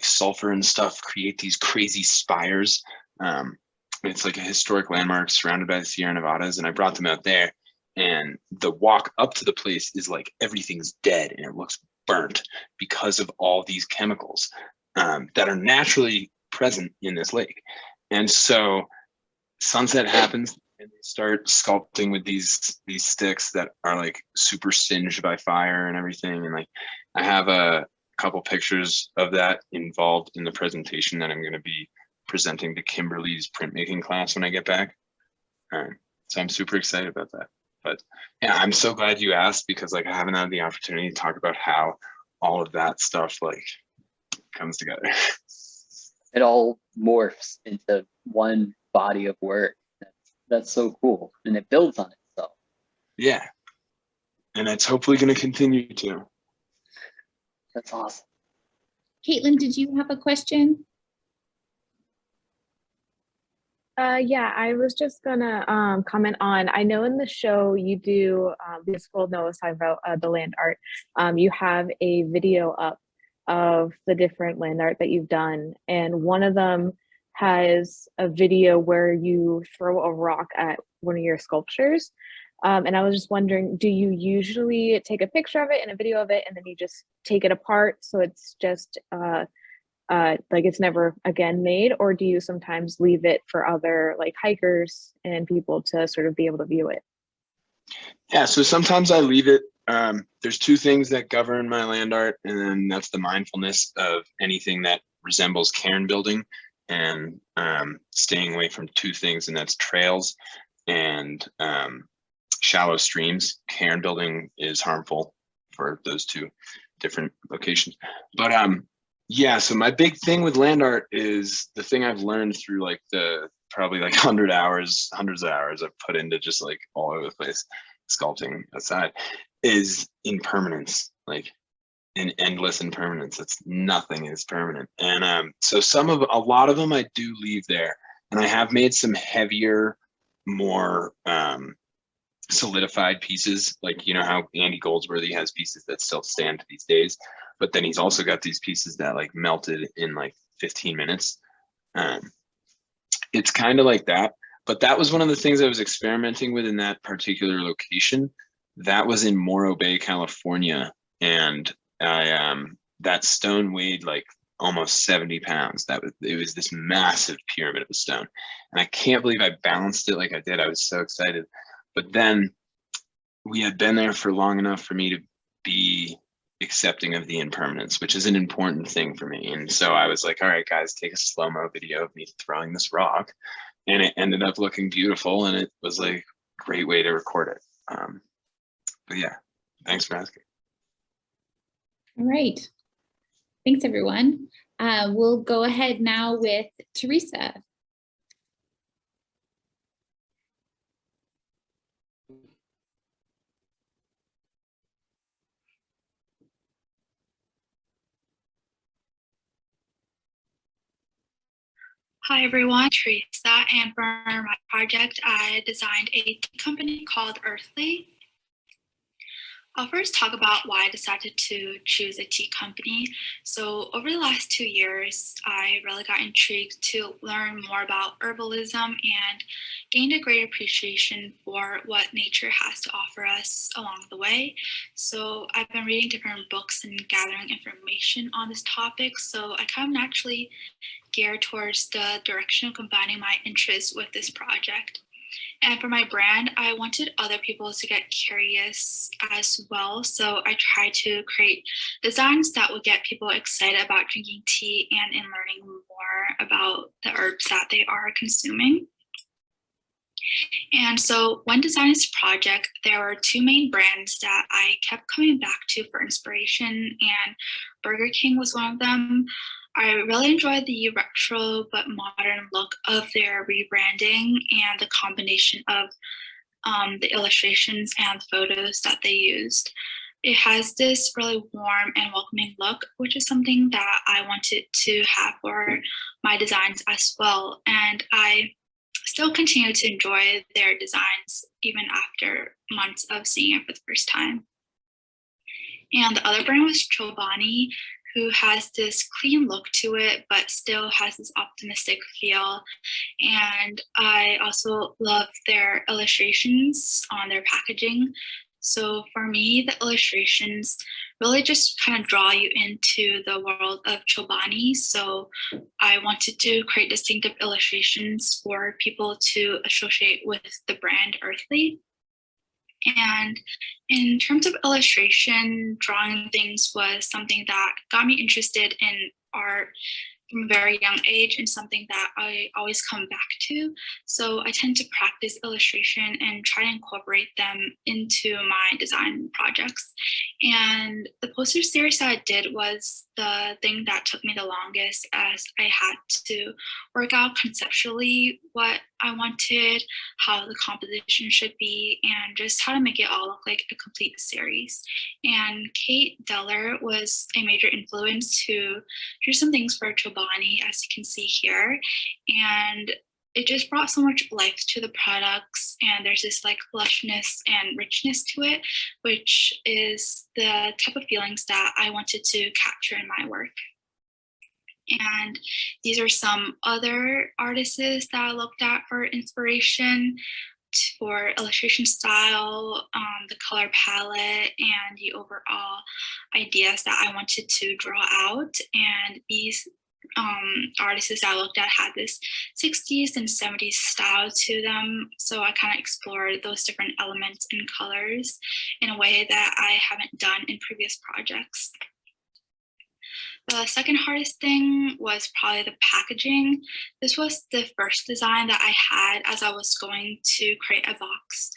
sulfur and stuff, create these crazy spires. It's like a historic landmark surrounded by the Sierra Nevadas, and I brought them out there, and the walk up to the place is like everything's dead and it looks burnt because of all these chemicals that are naturally present in this lake. And so sunset happens and they start sculpting with these sticks that are like super singed by fire and everything. And like I have a couple pictures of that involved in the presentation that I'm going to be presenting to Kimberly's printmaking class when I get back. So I'm super excited about that. But yeah, I'm so glad you asked because like I haven't had the opportunity to talk about how all of that stuff like comes together. It all morphs into one body of work. That's so cool. And it builds on itself. Yeah. And it's hopefully going to continue to. That's awesome. Caitlin, did you have a question? Yeah, I was just gonna comment on, I know in the show you do, this will know us about the land art, you have a video up of the different land art that you've done. And one of them has a video where you throw a rock at one of your sculptures. And I was just wondering, do you usually take a picture of it and a video of it, and then you just take it apart so it's just like it's never again made, or do you sometimes leave it for other like hikers and people to sort of be able to view it? Yeah, so sometimes I leave it. There's 2 things that govern my land art, and then that's the mindfulness of anything that resembles cairn building and staying away from 2 things, and that's trails and shallow streams. Cairn building is harmful for those 2 different locations. But Yeah, so my big thing with land art is the thing I've learned through like the probably like hundreds of hours I've put into just like all over the place, sculpting aside, is impermanence, like an endless impermanence. It's nothing is permanent. And so a lot of them I do leave there. And I have made some heavier, more solidified pieces, like, you know, how Andy Goldsworthy has pieces that still stand to these days, but then he's also got these pieces that like melted in like 15 minutes. It's kind of like that, but that was one of the things I was experimenting with in that particular location. That was in Morro Bay, California, and that stone weighed like almost 70 pounds. It was this massive pyramid of a stone, and I can't believe I balanced it like I did. I was so excited. But then we had been there for long enough for me to be accepting of the impermanence, which is an important thing for me. And so I was like, all right, guys, take a slow-mo video of me throwing this rock. And it ended up looking beautiful, and it was like a great way to record it. But yeah, thanks for asking. All right. Thanks, everyone. We'll go ahead now with Theresa. Hi everyone, Teresa, and for my project, I designed a tea company called Earthly. I'll first talk about why I decided to choose a tea company. So over the last 2 years, I really got intrigued to learn more about herbalism and gained a great appreciation for what nature has to offer us along the way. So I've been reading different books and gathering information on this topic. So I kind of naturally geared towards the direction of combining my interests with this project. And for my brand, I wanted other people to get curious as well. So I tried to create designs that would get people excited about drinking tea and in learning more about the herbs that they are consuming. And so when designing this project, there were two main brands that I kept coming back to for inspiration, and Burger King was one of them. I really enjoyed the retro but modern look of their rebranding and the combination of the illustrations and photos that they used. It has this really warm and welcoming look, which is something that I wanted to have for my designs as well. And I still continue to enjoy their designs even after months of seeing it for the first time. And the other brand was Chobani, who has this clean look to it, but still has this optimistic feel. And I also love their illustrations on their packaging. So for me, the illustrations really just kind of draw you into the world of Chobani. So I wanted to create distinctive illustrations for people to associate with the brand Earthly. And in terms of illustration, drawing things was something that got me interested in art from a very young age and something that I always come back to. So I tend to practice illustration and try to incorporate them into my design projects. And the poster series that I did was the thing that took me the longest, as I had to work out conceptually what I wanted, how the composition should be, and just how to make it all look like a complete series. And Kate Deller was a major influence who drew some things for Chobani, as you can see here. And it just brought so much life to the products, and there's this like lushness and richness to it, which is the type of feelings that I wanted to capture in my work. And these are some other artists that I looked at for inspiration, for illustration style, the color palette, and the overall ideas that I wanted to draw out. And these artists I looked at had this 60s and 70s style to them. So I kind of explored those different elements and colors in a way that I haven't done in previous projects. The second hardest thing was probably the packaging. This was the first design that I had as I was going to create a box.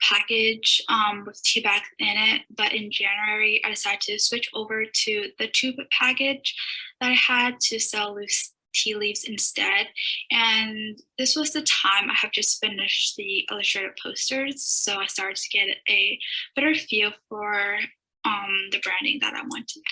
package with tea bags in it, but in January I decided to switch over to the tube package that I had to sell loose tea leaves instead. And this was the time I have just finished the illustrated posters, so I started to get a better feel for the branding that I wanted.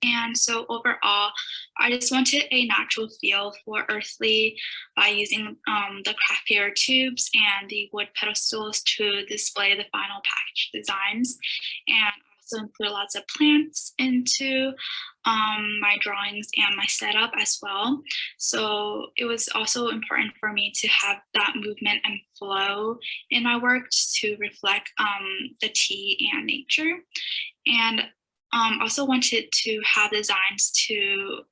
And so overall, I just wanted a natural feel for earthly by using the craft paper tubes and the wood pedestals to display the final package designs, and also include lots of plants into my drawings and my setup as well. So it was also important for me to have that movement and flow in my work to reflect the tea and nature. And also wanted to have designs to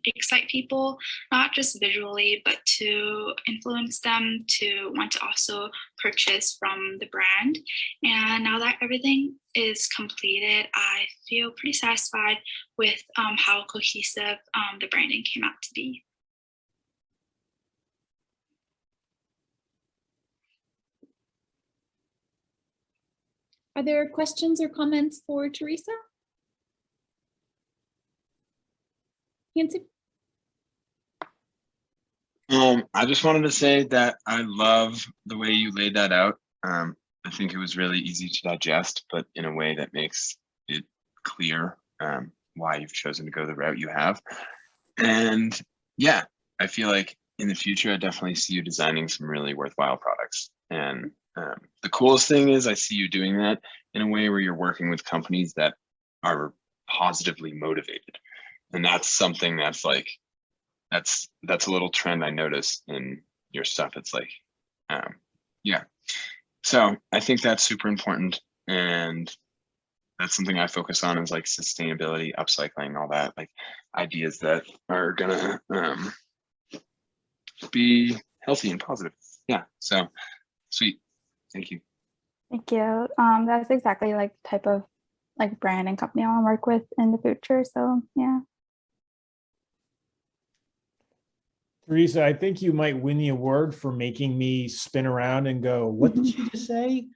excite people, not just visually, but to influence them to want to also purchase from the brand. And now that everything is completed, I feel pretty satisfied with how cohesive the branding came out to be. Are there questions or comments for Theresa? Hansen? I just wanted to say that I love the way you laid that out. I think it was really easy to digest, but in a way that makes it clear why you've chosen to go the route you have. And yeah, I feel like in the future, I definitely see you designing some really worthwhile products. And the coolest thing is I see you doing that in a way where you're working with companies that are positively motivated. And that's something that's like, that's a little trend I notice in your stuff. It's like, yeah. So I think that's super important. And that's something I focus on is like sustainability, upcycling, all that, like ideas that are gonna be healthy and positive. Yeah, so sweet. Thank you. Thank you. That's exactly like the type of like brand and company I want to work with in the future. So yeah. Theresa, I think you might win the award for making me spin around and go, what did she just say?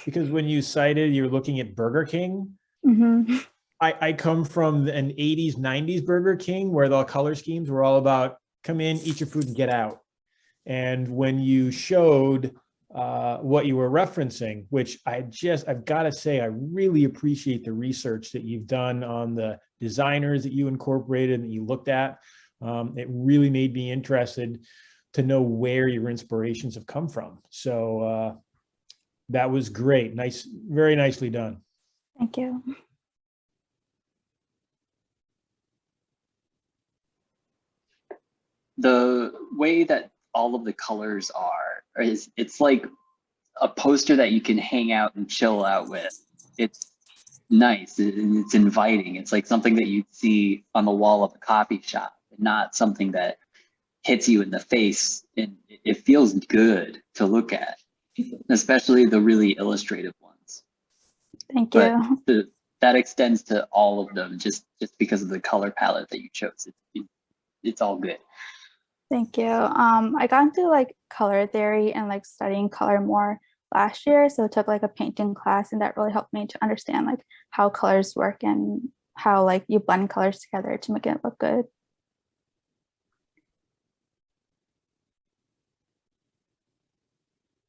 Because when you cited, you're looking at Burger King. Mm-hmm. I come from an 80s, 90s Burger King where the color schemes were all about come in, eat your food and get out. And when you showed what you were referencing, which I've got to say, I really appreciate the research that you've done on the designers that you incorporated and that you looked at. It really made me interested to know where your inspirations have come from. So that was great. Nice, very nicely done. Thank you. The way that all of the colors are is it's like a poster that you can hang out and chill out with. It's nice and it's inviting. It's like something that you'd see on the wall of a coffee shop, not something that hits you in the face. And it feels good to look at, especially the really illustrative ones. Thank you. But that extends to all of them just because of the color palette that you chose. It's all good. Thank you. I got into like color theory and like studying color more last year. So I took like a painting class, and that really helped me to understand like how colors work and how like you blend colors together to make it look good.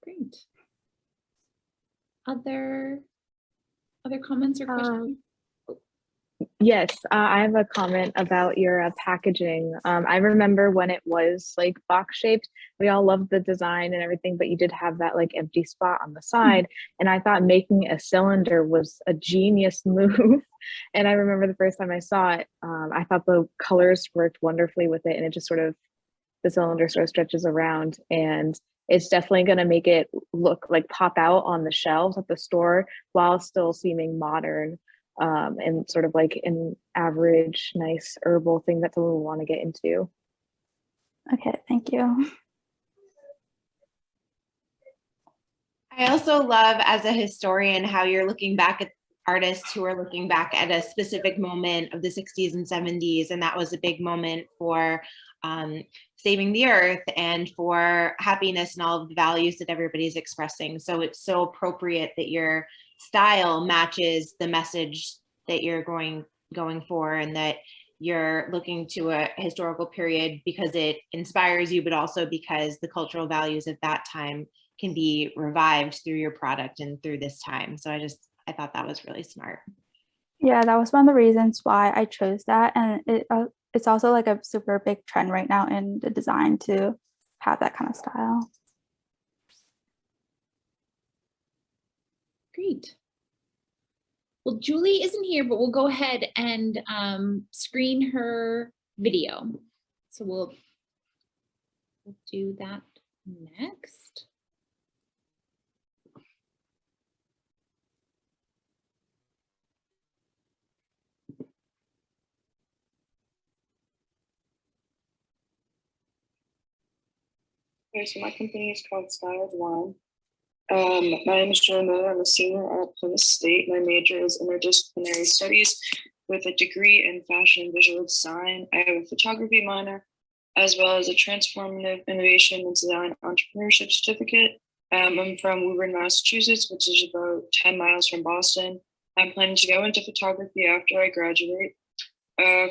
Great. Other comments or questions? Yes, I have a comment about your packaging. I remember when it was like box shaped, we all loved the design and everything, but you did have that like empty spot on the side. And I thought making a cylinder was a genius move. And I remember the first time I saw it, I thought the colors worked wonderfully with it. And it just sort of, the cylinder sort of stretches around, and it's definitely going to make it look like pop out on the shelves at the store while still seeming modern. And sort of like an average, nice herbal thing that someone will want to get into. Okay, thank you. I also love, as a historian, how you're looking back at artists who are looking back at a specific moment of the 60s and 70s, and that was a big moment for saving the earth and for happiness and all of the values that everybody's expressing. So it's so appropriate that your style matches the message that you're going for, and that you're looking to a historical period because it inspires you, but also because the cultural values of that time can be revived through your product and through this time. So I thought that was really smart. Yeah, that was one of the reasons why I chose that. And it's also like a super big trend right now in the design to have that kind of style. Great. Well, Julie isn't here, but we'll go ahead and screen her video. So we'll do that next. Okay, so my company is called Untitled Wine. My name is Joy Miller. I'm a senior at Plymouth State. My major is interdisciplinary studies with a degree in fashion and visual design. I have a photography minor, as well as a transformative innovation and design entrepreneurship certificate. I'm from Woburn, Massachusetts, which is about 10 miles from Boston. I'm planning to go into photography after I graduate.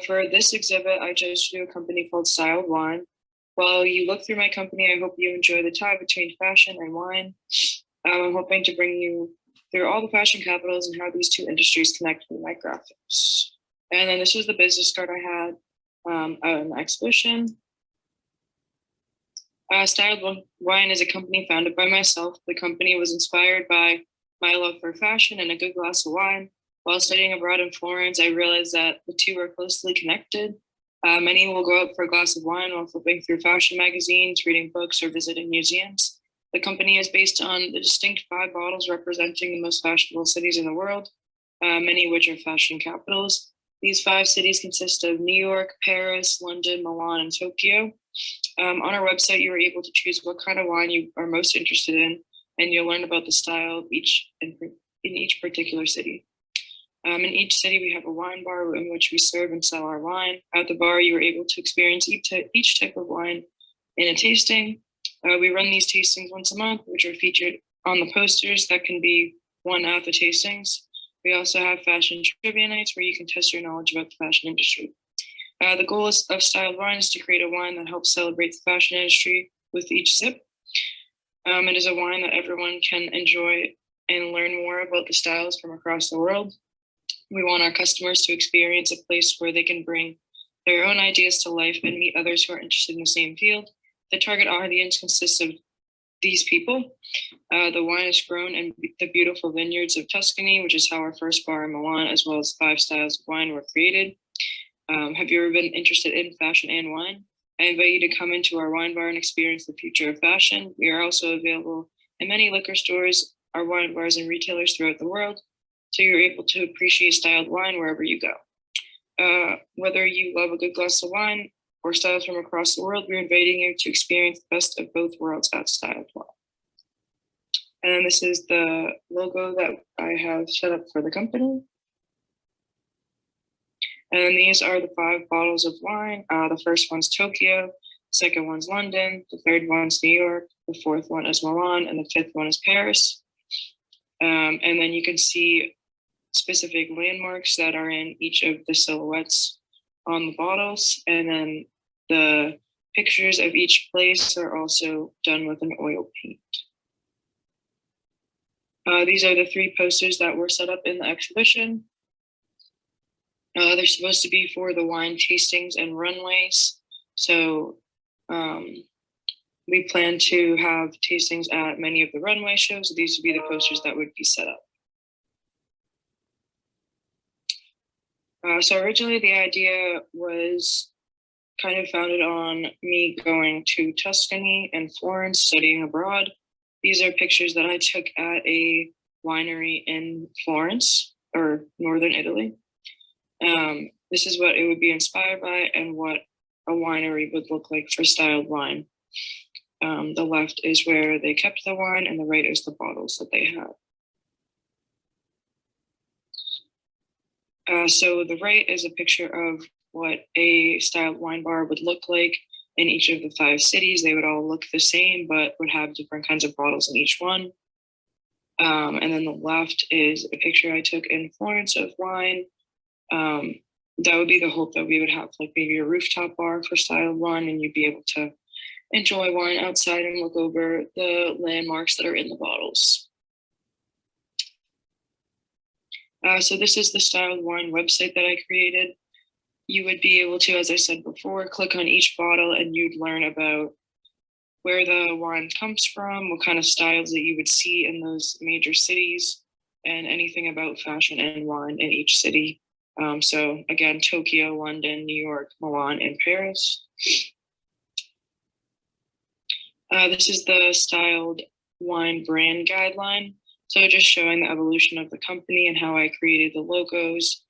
For this exhibit, I chose to do a company called Untitled Wine. While you look through my company, I hope you enjoy the tie between fashion and wine. I'm hoping to bring you through all the fashion capitals and how these two industries connect with my graphics. And then this is the business card I had at an exhibition. Untitled Wine is a company founded by myself. The company was inspired by my love for fashion and a good glass of wine. While studying abroad in Florence, I realized that the two are closely connected. Many will go out for a glass of wine while flipping through fashion magazines, reading books, or visiting museums. The company is based on the distinct 5 bottles representing the most fashionable cities in the world, many of which are fashion capitals. These 5 cities consist of New York, Paris, London, Milan, and Tokyo. On our website, you are able to choose what kind of wine you are most interested in, and you'll learn about the style of in each particular city. In each city, we have a wine bar in which we serve and sell our wine. At the bar, you are able to experience each type of wine in a tasting. We run these tastings once a month, which are featured on the posters that can be won at the tastings. We also have fashion trivia nights where you can test your knowledge about the fashion industry. The goal of Untitled Wine is to create a wine that helps celebrate the fashion industry with each sip. It is a wine that everyone can enjoy and learn more about the styles from across the world. We want our customers to experience a place where they can bring their own ideas to life and meet others who are interested in the same field. The target audience consists of these people. The wine is grown in the beautiful vineyards of Tuscany, which is how our first bar in Milan, as well as 5 styles of wine, were created. Have you ever been interested in fashion and wine? I invite you to come into our wine bar and experience the future of fashion. We are also available in many liquor stores, our wine bars, and retailers throughout the world, so you're able to appreciate styled wine wherever you go. Whether you love a good glass of wine or styles from across the world, we're inviting you to experience the best of both worlds at Untitled Wine. And then this is the logo that I have set up for the company. And these are the 5 bottles of wine. The first one's Tokyo, second one's London, the third one's New York, the fourth one is Milan, and the 5th one is Paris. And then you can see specific landmarks that are in each of the silhouettes on the bottles. And then the pictures of each place are also done with an oil paint. These are the 3 posters that were set up in the exhibition. They're supposed to be for the wine tastings and runways. So we plan to have tastings at many of the runway shows. So these would be the posters that would be set up. So originally the idea was kind of founded on me going to Tuscany and Florence studying abroad. These are pictures that I took at a winery in Florence, or northern Italy. This is what it would be inspired by and what a winery would look like for styled wine. The left is where they kept the wine and the right is the bottles that they had. So the right is a picture of what a styled wine bar would look like. in each of the 5 cities. They would all look the same, but would have different kinds of bottles in each one. And then the left is a picture I took in Florence of wine. That would be the hope that we would have like maybe a rooftop bar for style one, and you'd be able to enjoy wine outside and look over the landmarks that are in the bottles. So this is the styled wine website that I created. You would be able to, as I said before, click on each bottle and you'd learn about where the wine comes from, what kind of styles that you would see in those major cities, and anything about fashion and wine in each city. So again, Tokyo, London, New York, Milan, and Paris. This is the styled wine brand guideline. So just showing the evolution of the company and how I created the logos,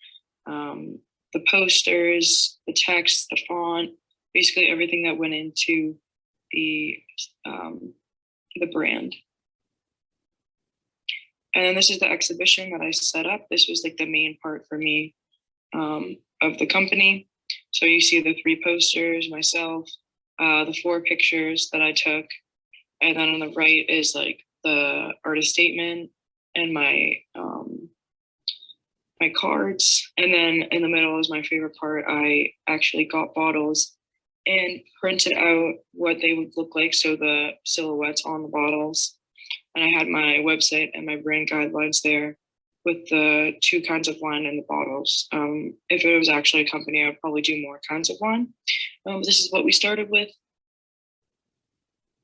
the posters, the text, the font, basically everything that went into the brand. And then this is the exhibition that I set up. This was like the main part for me of the company. So you see the 3 posters, myself, the 4 pictures that I took. And then on the right is like the artist statement and my my cards. And then in the middle is my favorite part. I actually got bottles and printed out what they would look like. So the silhouettes on the bottles. And I had my website and my brand guidelines there with the 2 kinds of wine in the bottles. If it was actually a company, I would probably do more kinds of wine. This is what we started with.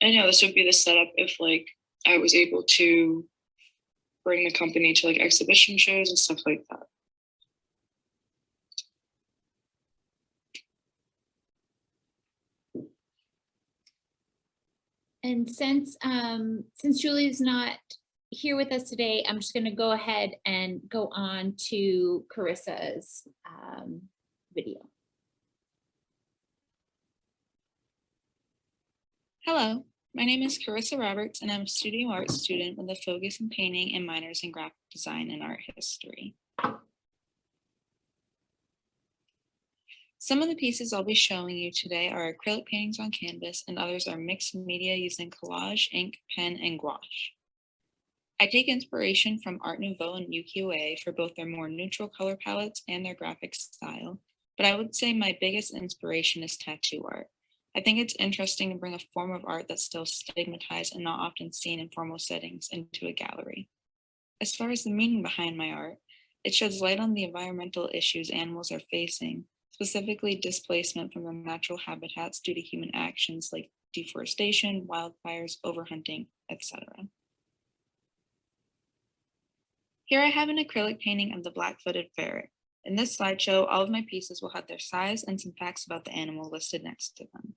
And yeah, this would be the setup if like I was able to bring the company to like exhibition shows and stuff like that. And since Julie's not here with us today, I'm just going to go ahead and go on to Carissa's video. Hello, my name is Carissa Roberts, and I'm a studio art student with a focus in painting and minors in graphic design and art history. Some of the pieces I'll be showing you today are acrylic paintings on canvas, and others are mixed media using collage, ink, pen, and gouache. I take inspiration from Art Nouveau and ukiyo-e for both their more neutral color palettes and their graphic style, but I would say my biggest inspiration is tattoo art. I think it's interesting to bring a form of art that's still stigmatized and not often seen in formal settings into a gallery. As far as the meaning behind my art, it sheds light on the environmental issues animals are facing, specifically displacement from their natural habitats due to human actions like deforestation, wildfires, overhunting, etc. Here I have an acrylic painting of the Black-Footed Ferret. In this slideshow, all of my pieces will have their size and some facts about the animal listed next to them.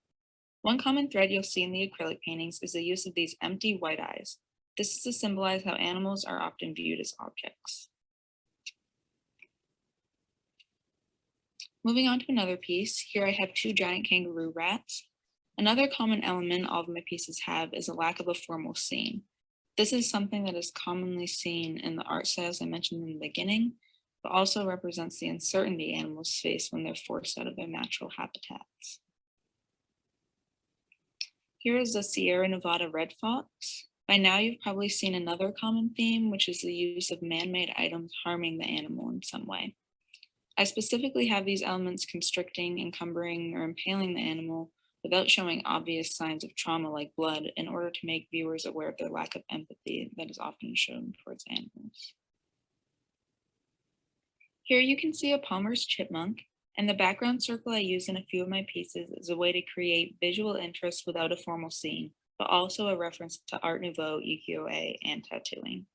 One common thread you'll see in the acrylic paintings is the use of these empty white eyes. This is to symbolize how animals are often viewed as objects. Moving on to another piece, here I have 2 giant kangaroo rats. Another common element all of my pieces have is a lack of a formal scene. This is something that is commonly seen in the art styles I mentioned in the beginning, but also represents the uncertainty animals face when they're forced out of their natural habitats. Here is the Sierra Nevada red fox. By now you've probably seen another common theme, which is the use of man-made items harming the animal in some way. I specifically have these elements constricting, encumbering, or impaling the animal without showing obvious signs of trauma like blood in order to make viewers aware of their lack of empathy that is often shown towards animals. Here you can see a Palmer's chipmunk, and the background circle I use in a few of my pieces is a way to create visual interest without a formal scene, but also a reference to Art Nouveau, ukiyo-e, and tattooing.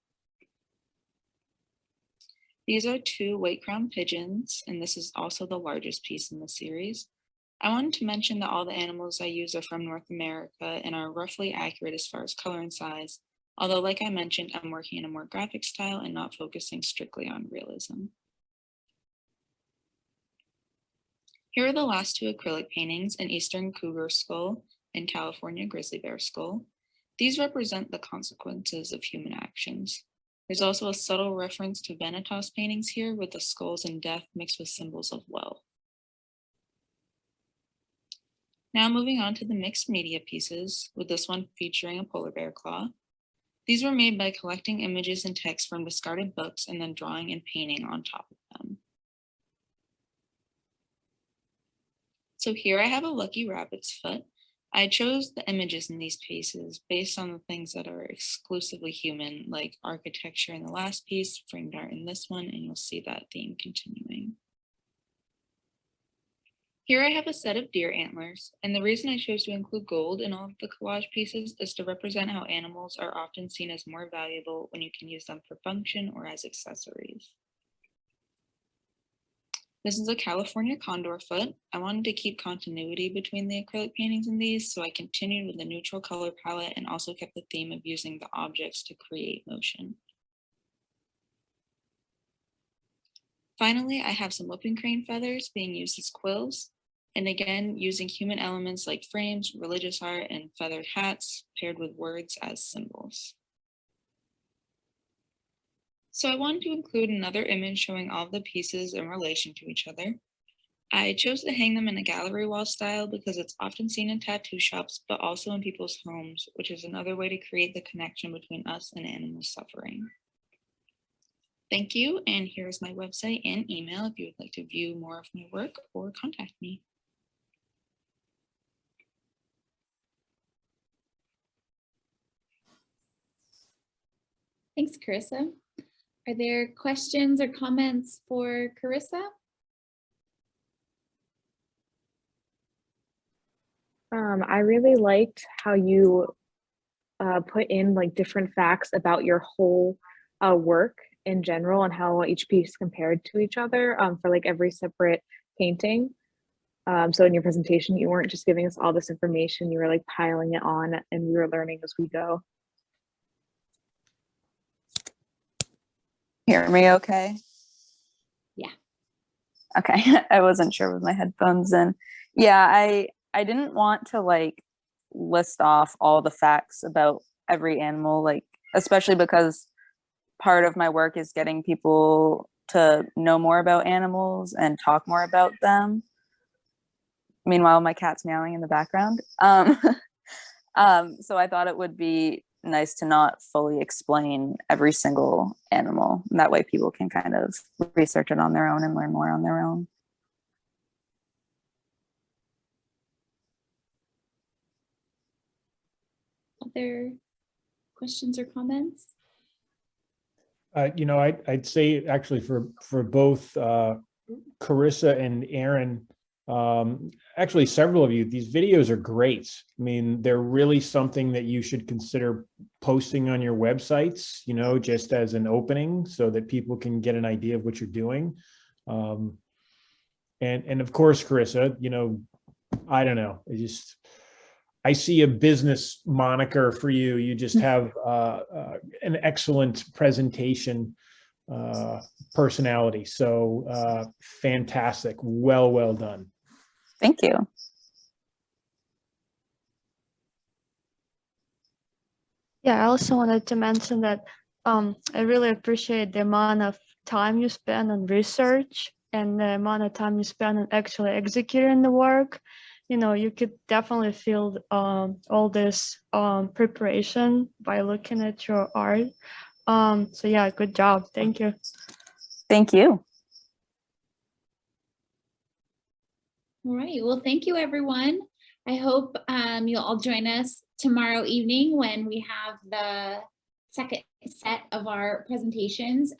These are 2 white-crowned pigeons, and this is also the largest piece in the series. I wanted to mention that all the animals I use are from North America and are roughly accurate as far as color and size, although like I mentioned, I'm working in a more graphic style and not focusing strictly on realism. Here are the last 2 acrylic paintings, an Eastern cougar skull and California grizzly bear skull. These represent the consequences of human actions. There's also a subtle reference to Vanitas paintings here with the skulls and death mixed with symbols of wealth. Now moving on to the mixed media pieces, with this one featuring a polar bear claw. These were made by collecting images and text from discarded books and then drawing and painting on top of them. So here I have a lucky rabbit's foot. I chose the images in these pieces based on the things that are exclusively human, like architecture in the last piece, framed art in this one, and you'll see that theme continuing. Here I have a set of deer antlers, and the reason I chose to include gold in all of the collage pieces is to represent how animals are often seen as more valuable when you can use them for function or as accessories. This is a California condor foot. I wanted to keep continuity between the acrylic paintings in these, so I continued with the neutral color palette and also kept the theme of using the objects to create motion. Finally, I have some whooping crane feathers being used as quills. And again, using human elements like frames, religious art, and feathered hats paired with words as symbols. So I wanted to include another image showing all of the pieces in relation to each other. I chose to hang them in a gallery wall style because it's often seen in tattoo shops, but also in people's homes, which is another way to create the connection between us and animals suffering. Thank you, and here's my website and email if you would like to view more of my work or contact me. Thanks, Karissa. Are there questions or comments for Karissa? I really liked how you put in like different facts about your whole work in general and how each piece compared to each other for like every separate painting. So in your presentation, you weren't just giving us all this information, you were like piling it on and we were learning as we go. Hear me okay? Yeah. Okay, I wasn't sure with my headphones in. Yeah, I didn't want to like list off all the facts about every animal, like especially because part of my work is getting people to know more about animals and talk more about them. Meanwhile, my cat's meowing in the background. So I thought it would be nice to not fully explain every single animal. That way people can kind of research it on their own and learn more on their own. Other questions or comments? You know, I'd say actually for both Karissa and Erin, actually several of you, these videos are great. I mean, they're really something that you should consider posting on your websites, you know, just as an opening so that people can get an idea of what you're doing. And of course, Karissa, you know, I don't know, I see a business moniker for you. You just have an excellent presentation personality. So fantastic. Well done. Thank you. Yeah, I also wanted to mention that I really appreciate the amount of time you spend on research and the amount of time you spend on actually executing the work. You know, you could definitely feel all this preparation by looking at your art. So yeah, good job. Thank you. Thank you. All right, well, thank you, everyone. I hope you'll all join us tomorrow evening when we have the second set of our presentations.